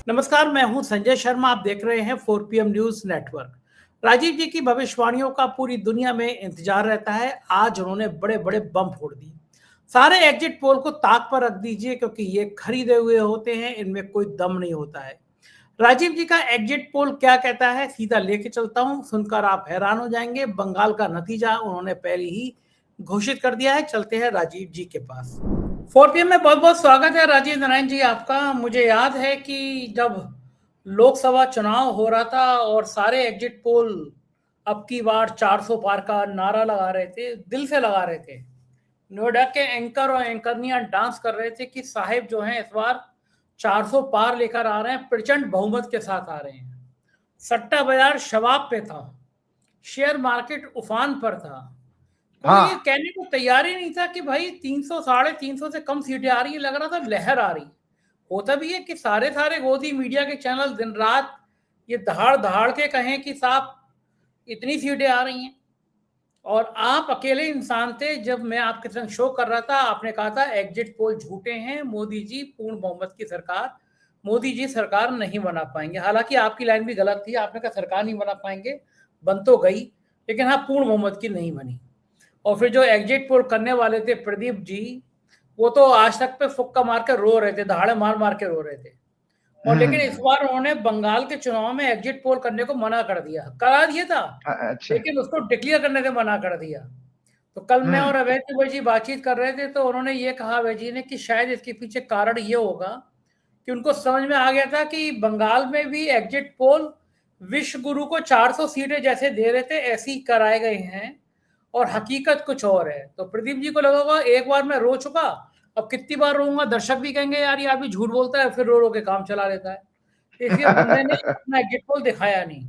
नमस्कार, मैं हूं संजय शर्मा। आप देख रहे हैं 4 PM न्यूज नेटवर्क। राजीव जी की भविष्यवाणियों का पूरी दुनिया में इंतजार रहता है। आज उन्होंने बड़े बड़े बम फोड़ दिए। सारे एग्जिट पोल को ताक पर रख दीजिए, क्योंकि ये खरीदे हुए होते हैं, इनमें कोई दम नहीं होता है। राजीव जी का एग्जिट पोल क्या कहता है, सीधा लेके चलता हूं, सुनकर आप हैरान हो जाएंगे। बंगाल का नतीजा उन्होंने पहले ही घोषित कर दिया है। चलते हैं राजीव जी के पास। 4 PM में बहुत बहुत स्वागत है राजीव नारायण जी आपका। मुझे याद है कि जब लोकसभा चुनाव हो रहा था और सारे एग्जिट पोल अब की बार 400 पार का नारा लगा रहे थे, दिल से लगा रहे थे। नोएडा के एंकर और एंकरनियां डांस कर रहे थे कि साहेब जो हैं इस बार 400 पार लेकर आ रहे हैं, प्रचंड बहुमत के साथ आ रहे हैं। सट्टा बाजार शबाब पे था, शेयर मार्केट उफान पर था। कोई ये हाँ। कहने को तैयार ही नहीं था कि भाई 300 350 से कम सीटें आ रही है। लग रहा था लहर आ रही। होता भी है कि सारे सारे गोदी मीडिया के चैनल दिन रात ये दहाड़ दहाड़ के कहें कि साहब इतनी सीटें आ रही हैं, और आप अकेले इंसान थे। जब मैं आपके संग शो कर रहा था, आपने कहा था एग्जिट पोल झूठे हैं, मोदी जी पूर्ण बहुमत की सरकार, मोदी जी सरकार नहीं बना पाएंगे। हालांकि आपकी लाइन भी गलत थी, आपने कहा सरकार नहीं बना पाएंगे, बन तो गई, लेकिन हाँ पूर्ण बहुमत की नहीं बनी। और फिर जो एग्जिट पोल करने वाले थे प्रदीप जी, वो तो आज तक पे फुक्का मार के रो रहे थे, दहाड़े मार मार के रो रहे थे। और लेकिन इस बार उन्होंने बंगाल के चुनाव में एग्जिट पोल करने को मना कर दिया, करा दिया था, अच्छा। लेकिन उसको डिक्लेयर करने से मना कर दिया। तो कल मैं और अवैध दुबे जी बातचीत कर रहे थे, तो उन्होंने ये कहा अवैध जी ने कि शायद इसके पीछे कारण ये होगा कि उनको समझ में आ गया था कि बंगाल में भी एग्जिट पोल विश्व गुरु को 400 सीटें जैसे दे रहे थे, ऐसे ही कराए गए हैं और हकीकत कुछ और है। तो प्रदीप जी को लगा होगा एक बार मैं रो चुका, अब कितनी बार रोऊंगा, दर्शक भी कहेंगे यार ये आदमी झूठ बोलता है, फिर रो रो के काम चला लेता है। तो इसलिए बंदे ने अपना एग्जिट पोल दिखाया नहीं।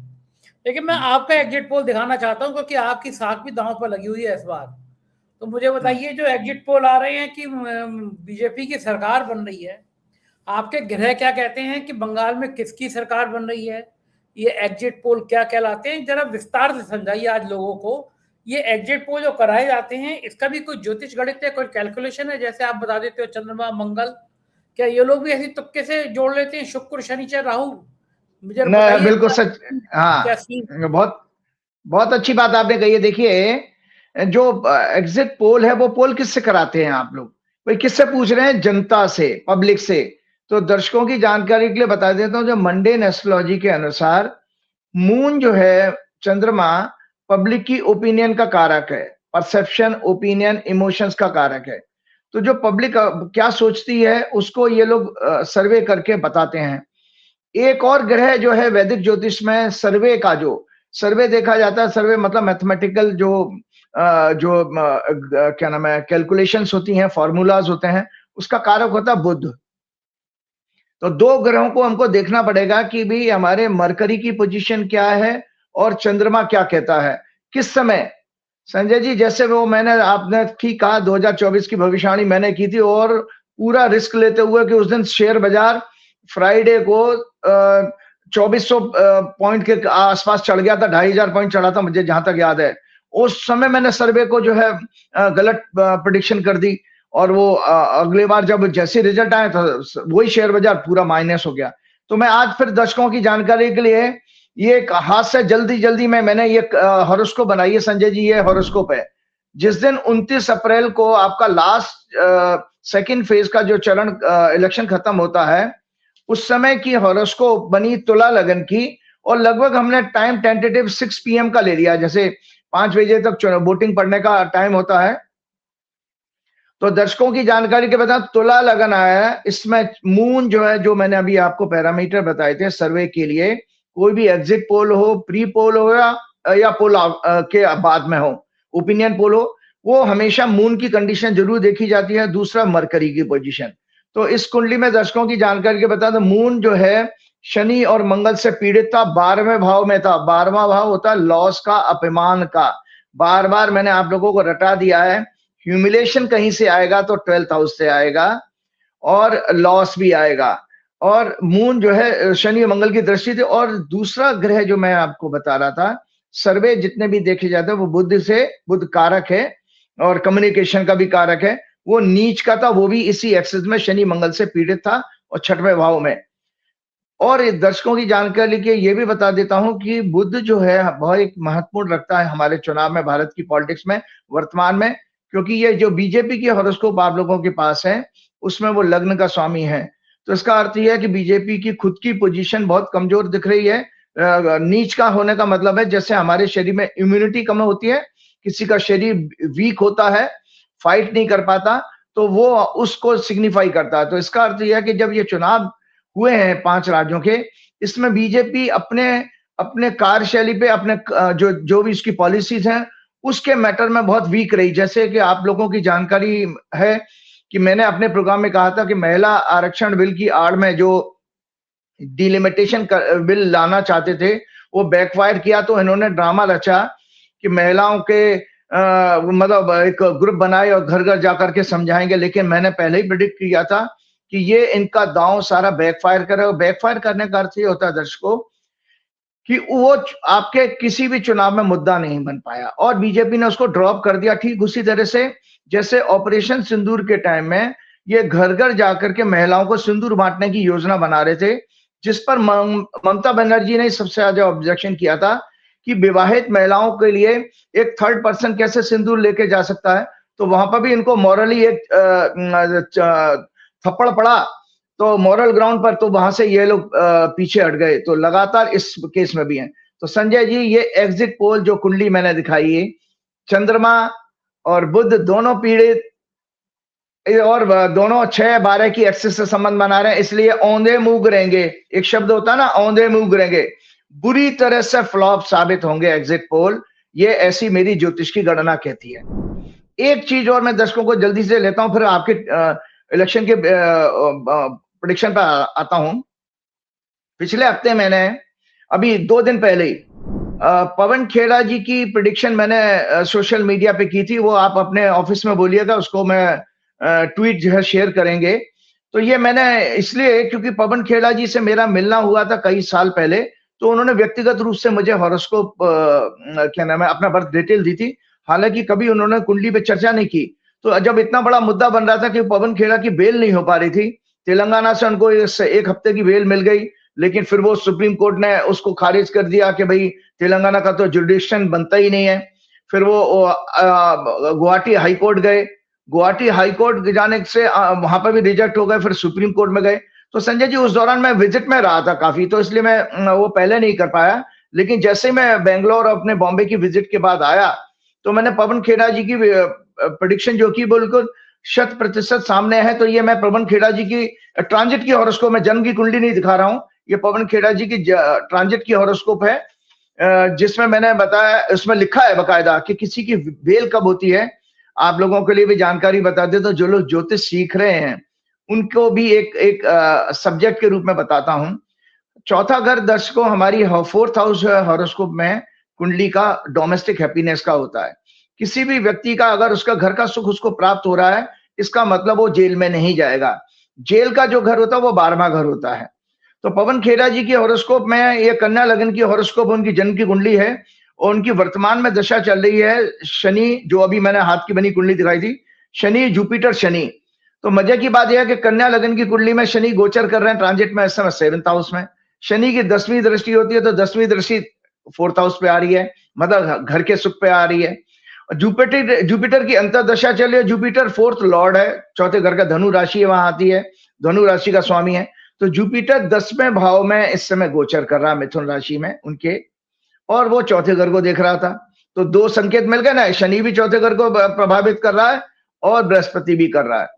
लेकिन मैं आपका एग्जिट पोल दिखाना चाहता हूं, क्योंकि आपकी साख भी दांव पर लगी हुई है इस बार। तो मुझे बताइए, जो एग्जिट पोल आ रहे हैं कि बीजेपी की सरकार बन रही है, आपके गृह क्या कहते हैं कि बंगाल में किसकी सरकार बन रही है, ये एग्जिट पोल क्या कहलाते हैं, जरा विस्तार से समझाइए आज लोगों को। ये एग्जिट पोल जो कराए जाते हैं, इसका भी कोई ज्योतिष गणित है, कोई कैलकुलेशन है? जैसे आप बता देते हो चंद्रमा मंगल, क्या ये लोग भी ऐसी तुक्के से जोड़ लेते हैं, शुक्र शनिचर राहु? मुझे नहीं, बताइए बिल्कुल सच। क्या हाँ, सीन। बहुत बहुत अच्छी बात आपने कही है। देखिए, जो एग्जिट पोल है वो पोल किससे कराते हैं आप लोग? भाई किससे पूछ रहे हैं? जनता से, पब्लिक से। तो दर्शकों की जानकारी के लिए बता देता हूँ, जो मंडेन एस्ट्रोलॉजी के अनुसार मून जो है, चंद्रमा, पब्लिक की ओपिनियन का कारक है, परसेप्शन, ओपिनियन, इमोशंस का कारक है। तो जो पब्लिक क्या सोचती है उसको ये लोग सर्वे करके बताते हैं। एक और ग्रह जो है वैदिक ज्योतिष में सर्वे का, जो सर्वे देखा जाता है, सर्वे मतलब मैथमेटिकल क्या नाम है, कैलकुलेशंस होती हैं, फॉर्मूलाज होते हैं, उसका कारक होता है बुध। तो दो ग्रहों को हमको देखना पड़ेगा कि भी हमारे मरकरी की पोजीशन क्या है और चंद्रमा क्या कहता है, किस समय। संजय जी, जैसे वो मैंने आपने ठीक कहा, 2024 की भविष्यवाणी मैंने की थी, और पूरा रिस्क लेते हुए कि उस दिन शेयर बाजार फ्राइडे को 2400 पॉइंट के आसपास चढ़ गया था, 2500 पॉइंट चढ़ा था, मुझे जहां तक याद है। उस समय मैंने सर्वे को जो है गलत प्रिडिक्शन कर दी, और वो अगली बार जब जैसे रिजल्ट आया था वही शेयर बाजार पूरा माइनस हो गया। तो मैं आज फिर दर्शकों की जानकारी के लिए ये हाथ से जल्दी जल्दी मैंने ये हॉरोस्कोप बनाई है संजय जी। ये हॉरोस्कोप है, जिस दिन 29 अप्रैल को आपका लास्ट सेकंड फेज का जो चरण इलेक्शन खत्म होता है, उस समय की हॉरोस्कोप बनी तुला लगन की। और लगभग हमने टाइम टेंटेटिव 6 PM का ले लिया, जैसे 5 बजे तक वोटिंग पड़ने का टाइम होता है। तो दर्शकों की जानकारी के बता, तुला लगन आया है। इसमें मून जो है, जो मैंने अभी आपको पैरामीटर बताए थे सर्वे के लिए, कोई भी एग्जिट पोल हो, प्री पोल हो या पोल के बाद में हो, ओपिनियन पोल हो, वो हमेशा मून की कंडीशन जरूर देखी जाती है। दूसरा, मरकरी की पोजीशन। तो इस कुंडली में दर्शकों की जानकारी के बता दो, मून जो है शनि और मंगल से पीड़ित था, 12वें भाव में था। 12वां भाव होता है लॉस का, अपमान का। बार बार मैंने आप लोगों को रटा दिया है, ह्यूमिलेशन कहीं से आएगा तो 12th हाउस से आएगा, और लॉस भी आएगा। और मून जो है शनि मंगल की दृष्टि थी। और दूसरा ग्रह जो मैं आपको बता रहा था, सर्वे जितने भी देखे जाते हैं वो बुध से, बुध कारक है और कम्युनिकेशन का भी कारक है। वो नीच का था, वो भी इसी एक्सिस में शनि मंगल से पीड़ित था और 6वें भाव में। और दर्शकों की जानकारी के ये भी बता देता हूं कि बुध जो है बहुत एक महत्वपूर्ण रखता है हमारे चुनाव में, भारत की पॉलिटिक्स में वर्तमान में, क्योंकि ये जो बीजेपी की हॉरोस्कोप आप लोगों के पास है उसमें वो लग्न का स्वामी है। तो इसका अर्थ यह है कि बीजेपी की खुद की पोजीशन बहुत कमजोर दिख रही है। नीच का होने का मतलब है जैसे हमारे शरीर में इम्यूनिटी कम होती है, किसी का शरीर वीक होता है, फाइट नहीं कर पाता, तो वो उसको सिग्निफाई करता है। तो इसका अर्थ यह है कि जब ये चुनाव हुए हैं 5 राज्यों के, इसमें बीजेपी अपने अपने कार्यशैली पे अपने जो भी इसकी पॉलिसीज हैं उसके मैटर में बहुत वीक रही। जैसे कि आप लोगों की जानकारी है कि मैंने अपने प्रोग्राम में कहा था कि महिला आरक्षण बिल की आड़ में जो डिलिमिटेशन बिल लाना चाहते थे वो बैकफायर किया। तो इन्होंने ड्रामा रचा कि महिलाओं के मतलब एक ग्रुप बनाए और घर घर जाकर के समझाएंगे, लेकिन मैंने पहले ही प्रेडिक्ट किया था कि ये इनका दांव सारा बैकफायर करे। और बैकफायर करने का अर्थ ये होता है दर्शकों कि वो आपके किसी भी चुनाव में मुद्दा नहीं बन पाया और बीजेपी ने उसको ड्रॉप कर दिया। ठीक उसी तरह से जैसे ऑपरेशन सिंदूर के टाइम में ये घर घर जाकर के महिलाओं को सिंदूर बांटने की योजना बना रहे थे, जिस पर ममता बनर्जी ने सबसे ज्यादा ऑब्जेक्शन किया था कि विवाहित महिलाओं के लिए एक थर्ड पर्सन कैसे सिंदूर लेके जा सकता है। तो वहां पर भी इनको मॉरली एक थप्पड़ पड़ा, तो मॉरल ग्राउंड पर, तो वहां से ये लोग पीछे हट गए। तो लगातार इस केस में भी हैं। तो संजय जी, ये एग्जिट पोल जो कुंडली मैंने दिखाई है, चंद्रमा और बुध दोनों पीड़ित और दोनों 6-12 की एक्सिस से संबंध बना रहे हैं, इसलिए औंधे मुंह रहेंगे। एक शब्द होता है ना, औंधे मुंह रहेंगे, बुरी तरह से फ्लॉप साबित होंगे एग्जिट पोल। ये ऐसी मेरी ज्योतिष की गणना कहती है। एक चीज और मैं दर्शकों को जल्दी से लेता हूं, फिर आपके इलेक्शन के प्रेडिक्शन पर आता हूं। पिछले हफ्ते मैंने अभी 2 दिन पहले ही पवन खेड़ा जी की प्रेडिक्शन मैंने सोशल मीडिया पे की थी। वो आप अपने ऑफिस में बोलिएगा, उसको मैं ट्वीट जो है शेयर करेंगे। तो ये मैंने इसलिए क्योंकि पवन खेड़ा जी से मेरा मिलना हुआ था कई साल पहले, तो उन्होंने व्यक्तिगत रूप से मुझे हॉरोस्कोप क्या नाम है अपना बर्थ डिटेल दी थी। हालांकि कभी उन्होंने कुंडली पे चर्चा नहीं की। तो जब इतना बड़ा मुद्दा बन रहा था कि पवन खेड़ा की बेल नहीं हो पा रही थी, तेलंगाना से उनको 1 हफ्ते की बेल मिल गई, लेकिन फिर वो सुप्रीम कोर्ट ने उसको खारिज कर दिया कि भाई तेलंगाना का तो जुडिक्शन बनता ही नहीं है। फिर वो गुवाहाटी हाई कोर्ट गए, गुवाहाटी हाई कोर्ट जाने से वहां पर भी रिजेक्ट हो गए, फिर सुप्रीम कोर्ट में गए। तो संजय जी, उस दौरान मैं विजिट में रहा था काफी, तो इसलिए मैं वो पहले नहीं कर पाया। लेकिन जैसे मैं बेंगलोर और अपने बॉम्बे की विजिट के बाद आया, तो मैंने पवन खेड़ा जी की प्रेडिक्शन जो की बिल्कुल 100% सामने है। तो ये मैं पवन खेड़ा जी की ट्रांजिट की हॉरोस्कोप में, जन्म की कुंडली नहीं दिखा रहा हूं, ये पवन खेड़ा जी की ट्रांजिट की हॉरोस्कोप है, जिसमें मैंने बताया, उसमें लिखा है बकायदा कि किसी की बेल कब होती है। आप लोगों के लिए भी जानकारी बता दे, तो जो लोग ज्योतिष सीख रहे हैं उनको भी एक सब्जेक्ट के रूप में बताता हूं। चौथा घर दर्शकों हमारी 4th हाउस हॉरोस्कोप में कुंडली का डोमेस्टिक हैप्पीनेस का होता है। किसी भी व्यक्ति का अगर उसका घर का सुख उसको प्राप्त हो रहा है, इसका मतलब वो जेल में नहीं जाएगा। जेल का जो घर होता है वो 12वां घर होता है। तो पवन खेड़ा जी की हॉरोस्कोप में ये कन्या लगन की हॉरोस्कोप उनकी जन्म की कुंडली है और उनकी वर्तमान में दशा चल रही है शनि, जो अभी मैंने हाथ की बनी कुंडली दिखाई थी, शनि जुपिटर शनि। तो मजे की बात यह है कि कन्या लगन की कुंडली में शनि गोचर कर रहे हैं ट्रांजिट में इस समय 7th हाउस में। शनि की 10वीं दृष्टि होती है, तो 10वीं दृष्टि 4th हाउस पे आ रही है, मतलब घर के सुख पे आ रही है। जुपिटर की अंतर्दशा चल रही है। जुपिटर 4th लॉर्ड है, चौथे घर का धनु राशि है, वहां आती है, धनु राशि का स्वामी है। तो जुपिटर 10वें भाव में इस समय गोचर कर रहा है मिथुन राशि में उनके, और वो चौथे घर को देख रहा था। तो 2 संकेत मिल गए ना, शनि भी चौथे घर को प्रभावित कर रहा है और बृहस्पति भी कर रहा है।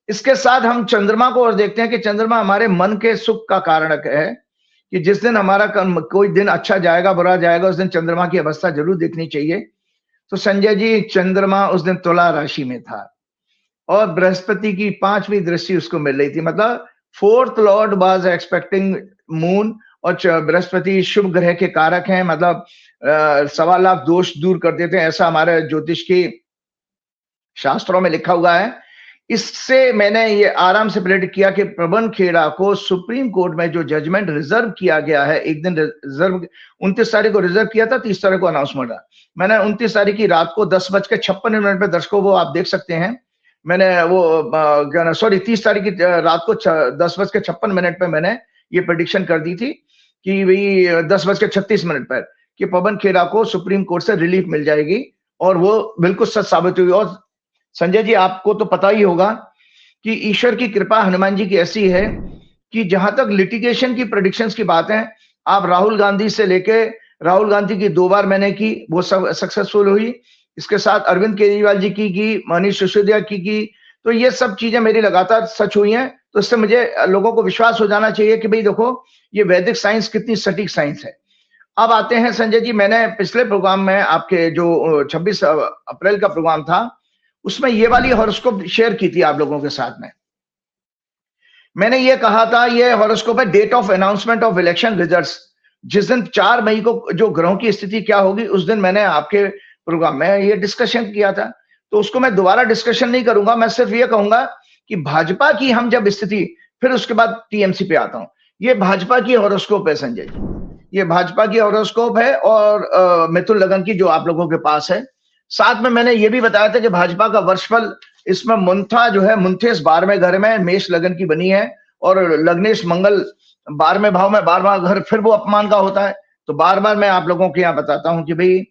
इसके साथ हम चंद्रमा को और देखते हैं कि चंद्रमा हमारे मन के सुख का कारण है कि जिस दिन हमारा कोई दिन अच्छा जाएगा बुरा जाएगा, उस दिन चंद्रमा की अवस्था जरूर देखनी चाहिए। तो संजय जी, चंद्रमा उस दिन तुला राशि में था और बृहस्पति की 5वीं दृष्टि उसको मिल रही थी, मतलब 4th Lord was expecting moon. और बृहस्पति शुभ ग्रह के कारक हैं, मतलब 1.25 लाख दोष दूर कर देते हैं, ऐसा हमारे ज्योतिष की शास्त्रों में लिखा हुआ है। इससे मैंने ये आराम से प्रेडिक्ट किया कि पवन खेड़ा को सुप्रीम कोर्ट में जो जजमेंट रिजर्व किया गया है, एक दिन रिजर्व 29 तारीख को रिजर्व किया था, 30 तारीख को अनाउंसमेंट है। मैंने 29 तारीख की रात को 10:56 पे दर्शकों वो आप देख सकते हैं, मैंने वो 30 तारीख की रात को 10:56 पे मैंने ये प्रेडिक्शन कर दी थी कि भाई 10:36 पर कि पवन खेरा को सुप्रीम कोर्ट से रिलीफ मिल जाएगी, और वो बिल्कुल सच साबित हुई। और संजय जी, आपको तो पता ही होगा कि ईश्वर की कृपा हनुमान जी की ऐसी है कि जहां तक लिटिगेशन की प्रेडिक्शंस की बात है, आप राहुल गांधी से लेके, राहुल गांधी की 2 बार मैंने की, वो सब सक्सेसफुल हुई। इसके साथ अरविंद केजरीवाल जी की, मनीष सिसोदिया की, तो ये सब चीजें मेरी लगातार सच हुई हैं। तो इससे मुझे लोगों को विश्वास हो जाना चाहिए कि भाई देखो, ये वैदिक साइंस कितनी सटीक साइंस है। अब आते हैं संजय जी, मैंने पिछले प्रोग्राम में आपके जो 26 अप्रैल का प्रोग्राम था, उसमें ये वाली हॉरोस्कोप शेयर की थी आप लोगों के साथ में। मैंने ये कहा था, ये हॉरोस्कोप है date of announcement of election results. जिस दिन 4 मई को जो ग्रहों की स्थिति क्या होगी, उस दिन मैंने आपके प्रोग्राम में ये डिस्कशन किया था। तो उसको मैं दोबारा डिस्कशन नहीं करूंगा, मैं सिर्फ ये कहूंगा कि भाजपा की हम जब स्थिति, फिर उसके बाद टीएमसी पे आता हूं। ये भाजपा की हॉरोस्कोप है संजय जी, ये भाजपा की हॉरोस्कोप है, और मिथुन लगन की जो आप लोगों के पास है। साथ में मैंने ये भी बताया था कि भाजपा का वर्षफल, इसमें मुंथा जो है, मुंथेस 12वें घर में मेष लगन की बनी है, और लग्नेश मंगल 12वें भाव में, 12वां घर फिर वो अपमान का होता है। तो बार बार मैं आप लोगों के यहाँ बताता हूं कि भाई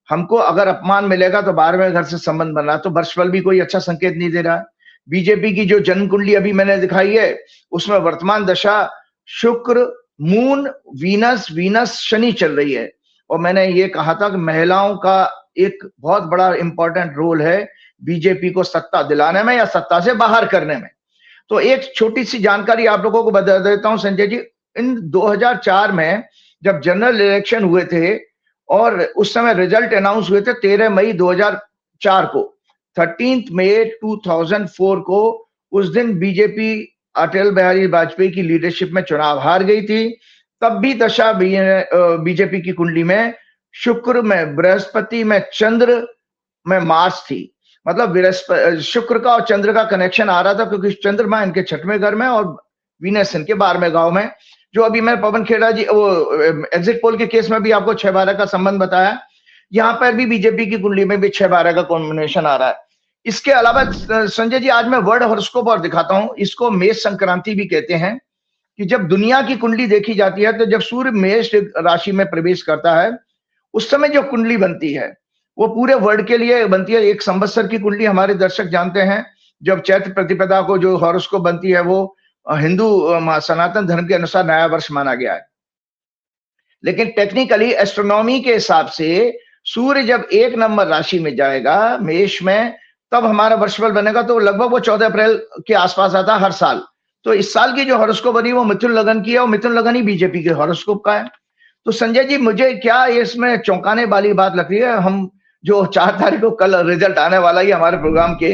हमको अगर अपमान मिलेगा तो 12वें घर से संबंध बन रहा, तो वर्षफल भी कोई अच्छा संकेत नहीं दे रहा है। बीजेपी की जो जन्म कुंडली अभी मैंने दिखाई है, उसमें वर्तमान दशा शुक्र, मून, वीनस, वीनस शनि चल रही है। और मैंने ये कहा था कि महिलाओं का एक बहुत बड़ा इंपॉर्टेंट रोल है बीजेपी को सत्ता दिलाने में या सत्ता से बाहर करने में। तो एक छोटी सी जानकारी आप लोगों को बता देता हूं संजय जी। इन 2004 में जब जनरल इलेक्शन हुए थे, और उस समय रिजल्ट अनाउंस हुए थे 13 मई 2004 को, 13 मई 2004 को, उस दिन बीजेपी अटल बिहारी वाजपेयी की लीडरशिप में चुनाव हार गई थी। तब भी दशा बीजेपी की कुंडली में शुक्र में, बृहस्पति में, चंद्र में मार्च थी। मतलब शुक्र का और चंद्र का कनेक्शन आ रहा था, क्योंकि चंद्रमा इनके 6वें घर में और वीनस इनके 12वें गांव में। जो अभी मैं पवन खेड़ा जी वो एग्जिट पोल के केस में भी आपको 6-12 का संबंध बताया, यहाँ पर भी बीजेपी की कुंडली में भी 6-12 का कॉम्बिनेशन आ रहा है। इसके अलावा संजय जी, आज मैं वर्ड हॉरोस्कोप और दिखाता हूं। इसको मेष संक्रांति भी कहते हैं, कि जब दुनिया की कुंडली देखी जाती है, तो जब सूर्य मेष राशि में प्रवेश करता है, उस समय जो कुंडली बनती है वो पूरे वर्ल्ड के लिए बनती है। एक संवत्सर की कुंडली हमारे दर्शक जानते हैं, जब चैत्र प्रतिपदा को जो हॉरोस्कोप बनती है, वो हिंदू सनातन धर्म के अनुसार नया वर्ष माना गया है। लेकिन टेक्निकली एस्ट्रोनॉमी के हिसाब से सूर्य जब 1 नंबर राशि में जाएगा, मेष में, तब हमारा वर्षफल बनेगा। तो लगभग वो 14 अप्रैल के आसपास आता है हर साल। तो इस साल की जो हॉरोस्कोप बनी वो मिथुन लगन की है, और मिथुन लगन ही बीजेपी के हॉरोस्कोप का है। तो संजय जी, मुझे क्या इसमें चौंकाने वाली बात लग रही है, हम जो 4 तारीख को कल रिजल्ट आने वाला है हमारे प्रोग्राम के,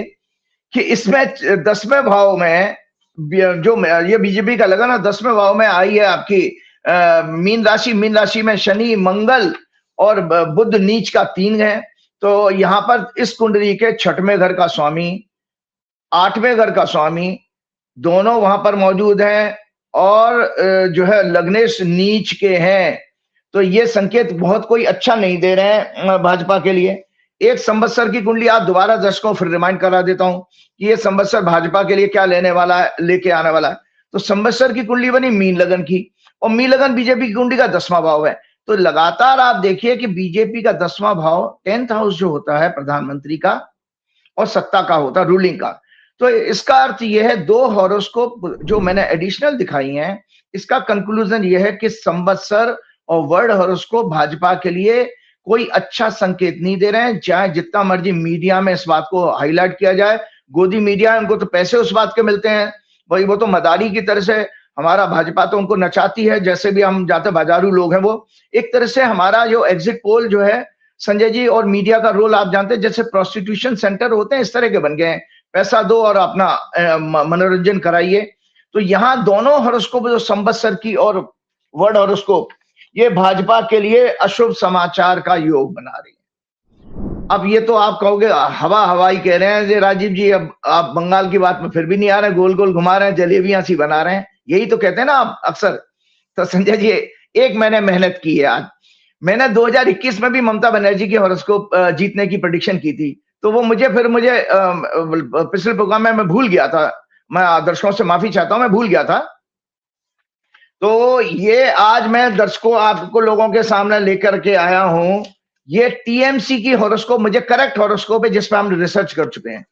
कि इसमें 10वें भाव में जो ये बीजेपी का लगा ना, 10वें भाव में आई है आपकी मीन राशि में शनि, मंगल और बुध नीच का 3 है। तो यहाँ पर इस कुंडली के 6वें घर का स्वामी, 8वें घर का स्वामी, दोनों वहां पर मौजूद हैं, और जो है लग्नेश नीच के हैं। तो ये संकेत बहुत कोई अच्छा नहीं दे रहे हैं भाजपा के लिए। एक संवत्सर की कुंडली आप दोबारा दर्शकों फिर रिमाइंड करा देता हूं कि ये संवत्सर भाजपा के लिए क्या लेने वाला है, लेके आने वाला है। तो संवत्सर की कुंडली बनी मीन लगन की, और मीन लगन बीजेपी की कुंडली का 10वां भाव है। तो लगातार आप देखिए कि बीजेपी का 10वां भाव 10th हाउस जो होता है प्रधानमंत्री का और सत्ता का होता है, रूलिंग का। तो इसका अर्थ यह है, 2 हॉरोस्कोप जो मैंने एडिशनल दिखाई हैं, इसका कंक्लूजन यह है कि संवत्सर और वर्ल्ड हॉरोस्कोप भाजपा के लिए कोई अच्छा संकेत नहीं दे रहे हैं। चाहे जितना मर्जी मीडिया में इस बात को हाईलाइट किया जाए, गोदी मीडिया, उनको तो पैसे उस बात के मिलते हैं, वही वो तो मदारी की तरह से हमारा भाजपा तो उनको नचाती है, जैसे भी हम जाते बाजारू लोग हैं। वो एक तरह से हमारा जो एग्जिट पोल जो है संजय जी, और मीडिया का रोल आप जानते हैं, जैसे प्रोस्टिट्यूशन सेंटर होते हैं, इस तरह के बन गए हैं। पैसा दो और अपना मनोरंजन कराइए। तो यहाँ दोनों हॉरोस्कोप, जो संवत्सर की और वर्ल्ड हॉरोस्कोप, ये भाजपा के लिए अशुभ समाचार का योग बना रही है। अब ये तो आप कहोगे हवाई कह रहे हैं राजीव जी, अब आप बंगाल की बात में फिर भी नहीं आ रहे, गोल गोल घुमा रहे हैं, जलेबियां सी बना रहे हैं, यही तो कहते हैं ना आप अक्सर। तो संजय जी, एक मैंने मेहनत की है आज। मैंने 2021 में भी ममता बनर्जी की हॉरोस्कोप जीतने की प्रेडिक्शन की थी, तो वो मुझे पिछले प्रोग्राम में मैं भूल गया था। मैं दर्शकों से माफी चाहता हूं, मैं भूल गया था। तो ये आज मैं दर्शकों आपको लोगों के सामने लेकर के आया हूं, ये टीएमसी की हॉरोस्कोप, मुझे करेक्ट हॉरोस्कोप है जिस पे हम रिसर्च कर चुके हैं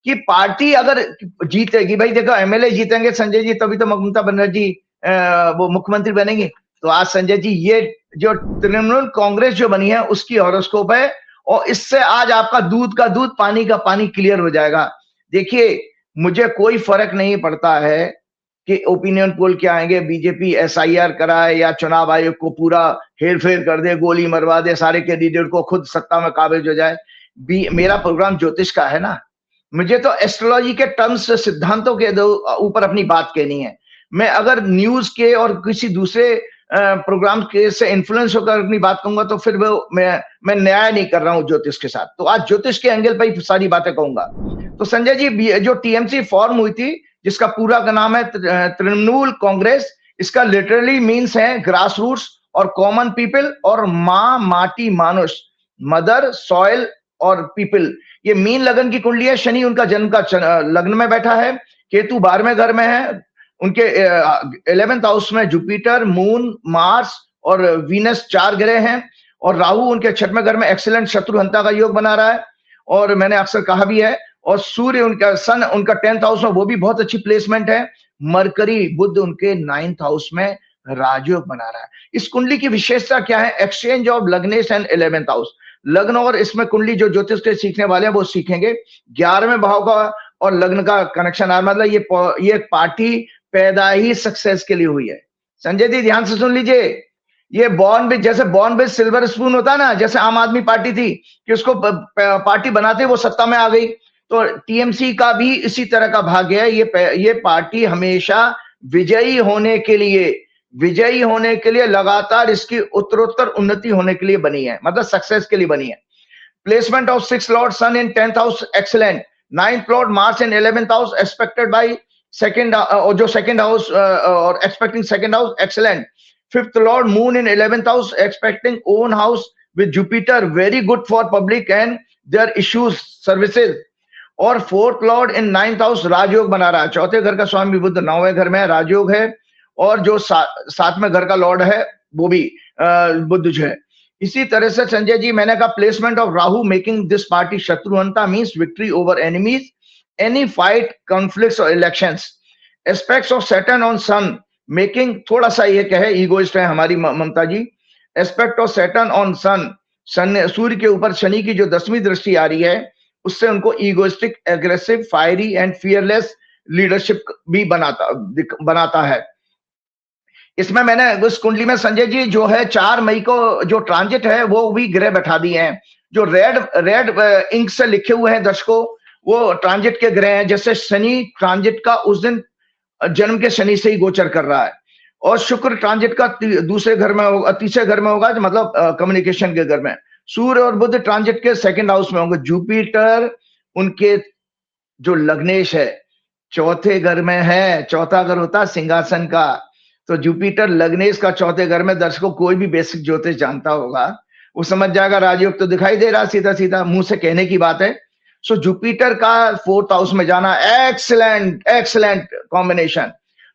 कि पार्टी अगर जीतेगी, भाई देखो एमएलए जीतेंगे संजय जी तभी तो ममता बनर्जी वो मुख्यमंत्री बनेंगी। तो आज संजय जी ये जो तृणमूल कांग्रेस जो बनी है उसकी हॉरोस्कोप है, और इससे आज आपका दूध का दूध पानी का पानी क्लियर हो जाएगा। देखिए मुझे कोई फर्क नहीं पड़ता है कि ओपिनियन पोल क्या आएंगे, बीजेपी एसआईआर कराए या चुनाव आयोग को पूरा हेर फेर कर दे, गोली मरवा दे, सारे कैंडिडेट को खुद सत्ता में काबिज हो जाए। मेरा प्रोग्राम ज्योतिष का है ना, मुझे तो एस्ट्रोलॉजी के टर्म्स सिद्धांतों के ऊपर अपनी बात कहनी है। मैं अगर न्यूज के और किसी दूसरे प्रोग्राम के से इन्फ्लुएंस होकर अपनी बात कहूंगा तो फिर वो मैं न्याय नहीं कर रहा हूं ज्योतिष के साथ। तो आज ज्योतिष के एंगल पर ही सारी बातें कहूंगा। तो संजय जी जो टीएमसी फॉर्म हुई थी, जिसका पूरा का नाम है तृणमूल कांग्रेस, इसका लिटरली मीन्स है ग्रास रूट्स और कॉमन पीपल और माँ माटी मानुष, मदर सॉइल और पीपल। ये मीन लगन की कुंडली है, शनि उनका जन्म का लग्न में बैठा है, केतु 12वें घर में है, उनके 11th हाउस में जुपिटर, मून, मार्स और वीनस 4 ग्रह हैं, और राहु उनके 6वें घर में एक्सीलेंट शत्रुहंता का योग बना रहा है। और मैंने अक्सर कहा भी है, और सूर्य उनका सन उनका 10th हाउस में, वो भी बहुत अच्छी प्लेसमेंट है। मरकरी बुध उनके 9th हाउस में राजयोग बना रहा है। इस कुंडली की विशेषता क्या है? एक्सचेंज ऑफ लग्नेश एंड 11th हाउस, लग्न और इसमें कुंडली जो ज्योतिष के सीखने वाले हैं वो सीखेंगे। 11वें भाव का और लग्न का कनेक्शन आ, मतलब ये पार्टी पैदा ही सक्सेस के लिए हुई है। संजय जी ध्यान से सुन लीजिए, ये बॉर्न विद, जैसे बॉर्न विद सिल्वर स्पून होता है ना, जैसे आम आदमी पार्टी थी कि उसको पार्टी बनाते वो सत्ता में आ गई, तो टीएमसी का भी इसी तरह का भाग्य है। ये पार्टी हमेशा विजयी होने के लिए लगातार इसकी उत्तरोत्तर उन्नति होने के लिए बनी है, मतलब सक्सेस के लिए बनी है। Placement of 6 lord sun in 10th house excellent, 9th lord Mars in 11th house expected by second, और जो सेकंड हाउस और expecting second house excellent, 5th lord moon in 11th house expecting own house with Jupiter, very good for public and their issues services. और 4th lord in 9th house राजयोग बना रहा है, 4थे घर का स्वामी बुध 9वें घर में राजयोग है, और जो 7वें घर का लॉर्ड है वो भी बुध जो है। इसी तरह से संजय जी मैंने कहा placement of Rahu making this party शत्रुहंता means victory over enemies, any fight, conflicts और elections. Aspects of Saturn on sun making, थोड़ा सा ये कहे ईगोइस्ट है हमारी Mamata ji. Aspect of Saturn on sun, सूर्य के ऊपर शनि की जो 10वीं दृष्टि आ रही है उससे उनको egoistic, aggressive, fiery and fearless leadership भी बनाता है। इसमें मैंने उस कुंडली में संजय जी जो है 4 मई को जो ट्रांजिट है वो भी ग्रह बैठा दिए हैं, जो रेड इंक से लिखे हुए हैं दर्शकों, वो ट्रांजिट के ग्रह हैं। जैसे शनि ट्रांजिट का उस दिन जन्म के शनि से ही गोचर कर रहा है, और शुक्र ट्रांजिट का दूसरे घर में होगा, तीसरे घर में होगा, मतलब कम्युनिकेशन के घर में। सूर्य और बुध ट्रांजिट के 2nd हाउस में होंगे। जुपिटर उनके जो लग्नेश है 4थे घर में है, 4था घर होता है सिंहासन का, तो जुपिटर लग्नेश का 4थे घर में, दर्शकों कोई भी बेसिक ज्योतिष जानता होगा वो समझ जाएगा, राजयोग तो दिखाई दे रहा सीधा सीधा, मुंह से कहने की बात है। सो जुपिटर का 4th हाउस में जाना एक्सलेंट कॉम्बिनेशन।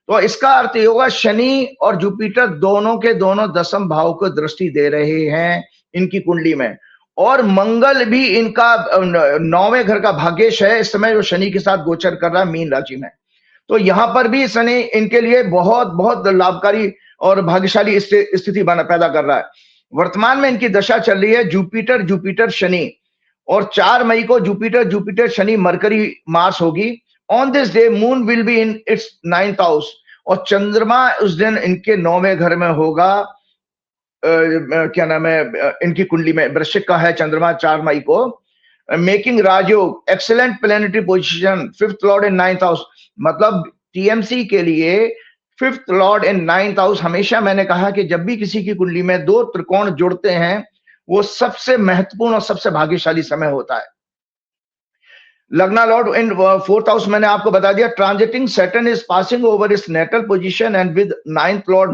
तो इसका अर्थ ये होगा शनि और जुपिटर दोनों के दोनों 10th भाव को दृष्टि दे रहे हैं इनकी कुंडली में, और मंगल भी इनका 9वें घर का भाग्येश है इस समय, जो शनि के साथ गोचर कर रहा है मीन राशि में। तो यहां पर भी शनि इनके लिए बहुत बहुत लाभकारी और भाग्यशाली स्थिति पैदा कर रहा है। वर्तमान में इनकी दशा चल रही है जुपिटर शनि, और 4 मई को जुपिटर शनि मरकरी मार्स होगी। On this day moon will be in its 9th house, और चंद्रमा उस दिन इनके 9वें घर में होगा। क्या नाम है इनकी कुंडली में, वृश्चिक का है चंद्रमा 4 मई को, मेकिंग राजयोग, excellent planetary position, 5th lord in 9th house. मतलब टीएमसी के लिए 5th lord in 9th house, हमेशा मैंने कहा कि जब भी किसी की कुंडली में 2 त्रिकोण जुड़ते हैं वो सबसे महत्वपूर्ण और सबसे भाग्यशाली समय होता है। लग्ना लॉर्ड इन 4th हाउस मैंने आपको बता दिया, transiting Saturn is passing over its natal position and with 9th lord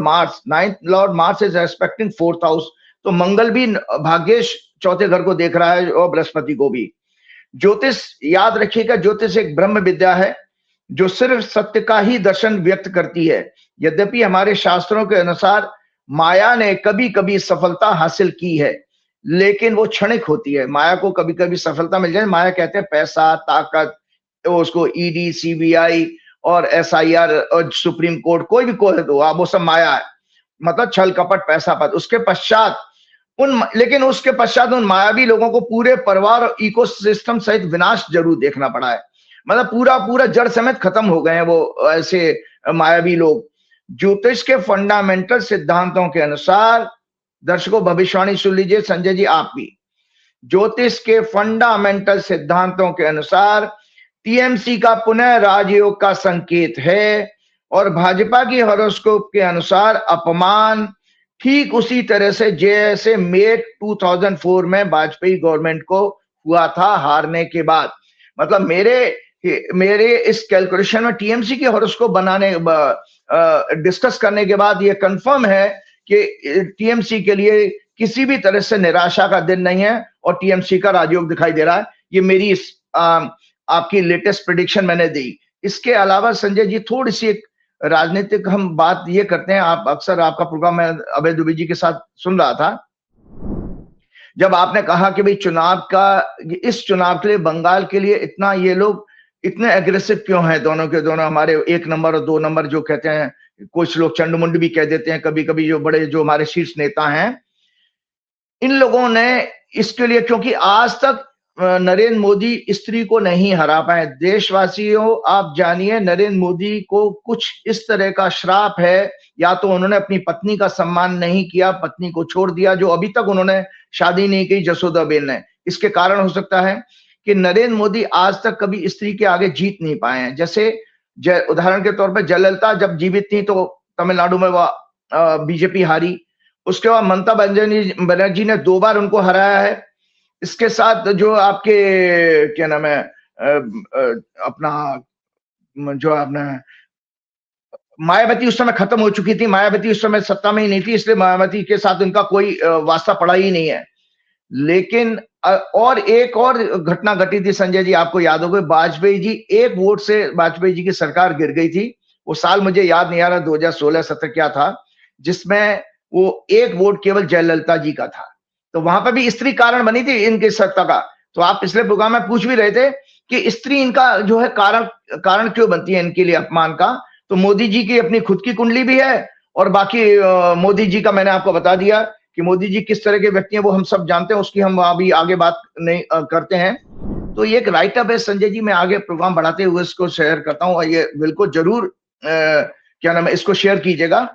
Mars is expecting 4th house. तो मंगल भी भाग्येश 4थे घर को देख रहा है और बृहस्पति को भी। ज्योतिष याद रखिएगा, ज्योतिष एक ब्रह्म विद्या है, जो सिर्फ सत्य का ही दर्शन व्यक्त करती है। यद्यपि हमारे शास्त्रों के अनुसार माया ने कभी कभी सफलता हासिल की है, लेकिन वो क्षणिक होती है। माया को कभी कभी सफलता मिल जाए, माया कहते हैं पैसा, ताकत, तो उसको ईडी, सीबीआई और एसआईआर और सुप्रीम कोर्ट, कोई भी कोर्ट दो आप, वो सब माया है, मतलब छल कपट पैसा पद। उसके पश्चात लेकिन उसके पश्चात उन मायावी लोगों को पूरे परिवार और इकोसिस्टम सहित विनाश जरूर देखना पड़ा है। मतलब पूरा पूरा जड़ समेत खत्म हो गए हैं वो ऐसे मायावी लोग। ज्योतिष के फंडामेंटल सिद्धांतों के अनुसार, दर्शकों भविष्यवाणी सुन लीजिए, संजय जी आप भी, ज्योतिष के फंडामेंटल सिद्धांतों के अनुसार टीएमसी का पुनः राजयोग का संकेत है, और भाजपा की हॉरोस्कोप के अनुसार अपमान ठीक उसी तरह से जैसे मई 2004 में वाजपेयी गवर्नमेंट को हुआ था हारने के बाद। मतलब मेरे इस कैलकुलेशन में टीएमसी की हॉरोस्कोप बनाने डिस्कस करने के बाद ये कंफर्म है कि टीएमसी के लिए किसी भी तरह से निराशा का दिन नहीं है और टीएमसी का राजयोग दिखाई दे रहा है। ये मेरी आपकी लेटेस्ट प्रेडिक्शन मैंने दी। इसके अलावा संजय जी थोड़ी सी एक राजनीतिक हम बात ये करते हैं, आप अक्सर आपका प्रोग्राम मैं अभय दुबे जी के साथ सुन रहा था, जब आपने कहा कि भाई चुनाव का, इस चुनाव के लिए बंगाल के लिए इतना ये लोग इतने एग्रेसिव क्यों हैं, दोनों के दोनों हमारे 1 नंबर और 2 नंबर जो कहते हैं, कुछ लोग चंडमुंड भी कह देते हैं कभी कभी, जो बड़े जो हमारे शीर्ष नेता हैं, इन लोगों ने इसके लिए, क्योंकि आज तक नरेंद्र मोदी स्त्री को नहीं हरा पाए। देशवासियों आप जानिए, नरेंद्र मोदी को कुछ इस तरह का श्राप है, या तो उन्होंने अपनी पत्नी का सम्मान नहीं किया, पत्नी को छोड़ दिया, जो अभी तक उन्होंने शादी नहीं की जसोदाबेन ने। इसके कारण हो सकता है कि नरेंद्र मोदी आज तक कभी स्त्री के आगे जीत नहीं पाए हैं। जैसे उदाहरण के तौर पर जयललिता जब जीवित थी तो तमिलनाडु में वह बीजेपी हारी, उसके बाद ममता बनर्जी ने 2 बार उनको हराया है। इसके साथ जो आपके क्या नाम है अपना जो आपने मायावती उस समय खत्म हो चुकी थी, मायावती उस समय सत्ता में ही नहीं थी, इसलिए मायावती के साथ उनका कोई वास्ता पड़ा ही नहीं है। लेकिन और एक और घटना घटी थी संजय जी, आपको याद होगा, वाजपेयी जी 1 वोट से वाजपेयी जी की सरकार गिर गई थी। वो साल मुझे याद नहीं आ रहा 2016-17 क्या था, जिसमें वो 1 वोट केवल जयललिता जी का था। तो वहां पर भी स्त्री कारण बनी थी इनकी सत्ता का। तो आप पिछले प्रोग्राम में पूछ भी रहे थे कि स्त्री इनका जो है कारण क्यों बनती है इनके लिए अपमान का। तो मोदी जी की अपनी खुद की कुंडली भी है, और बाकी मोदी जी का मैंने आपको बता दिया कि मोदी जी किस तरह के व्यक्ति हैं, वो हम सब जानते हैं, उसकी हम अभी आगे बात नहीं करते हैं। तो ये एक राइटअप है संजय जी, मैं आगे प्रोग्राम बढ़ाते हुए इसको शेयर करता हूँ, और ये बिल्कुल जरूर क्या नाम है इसको शेयर कीजिएगा।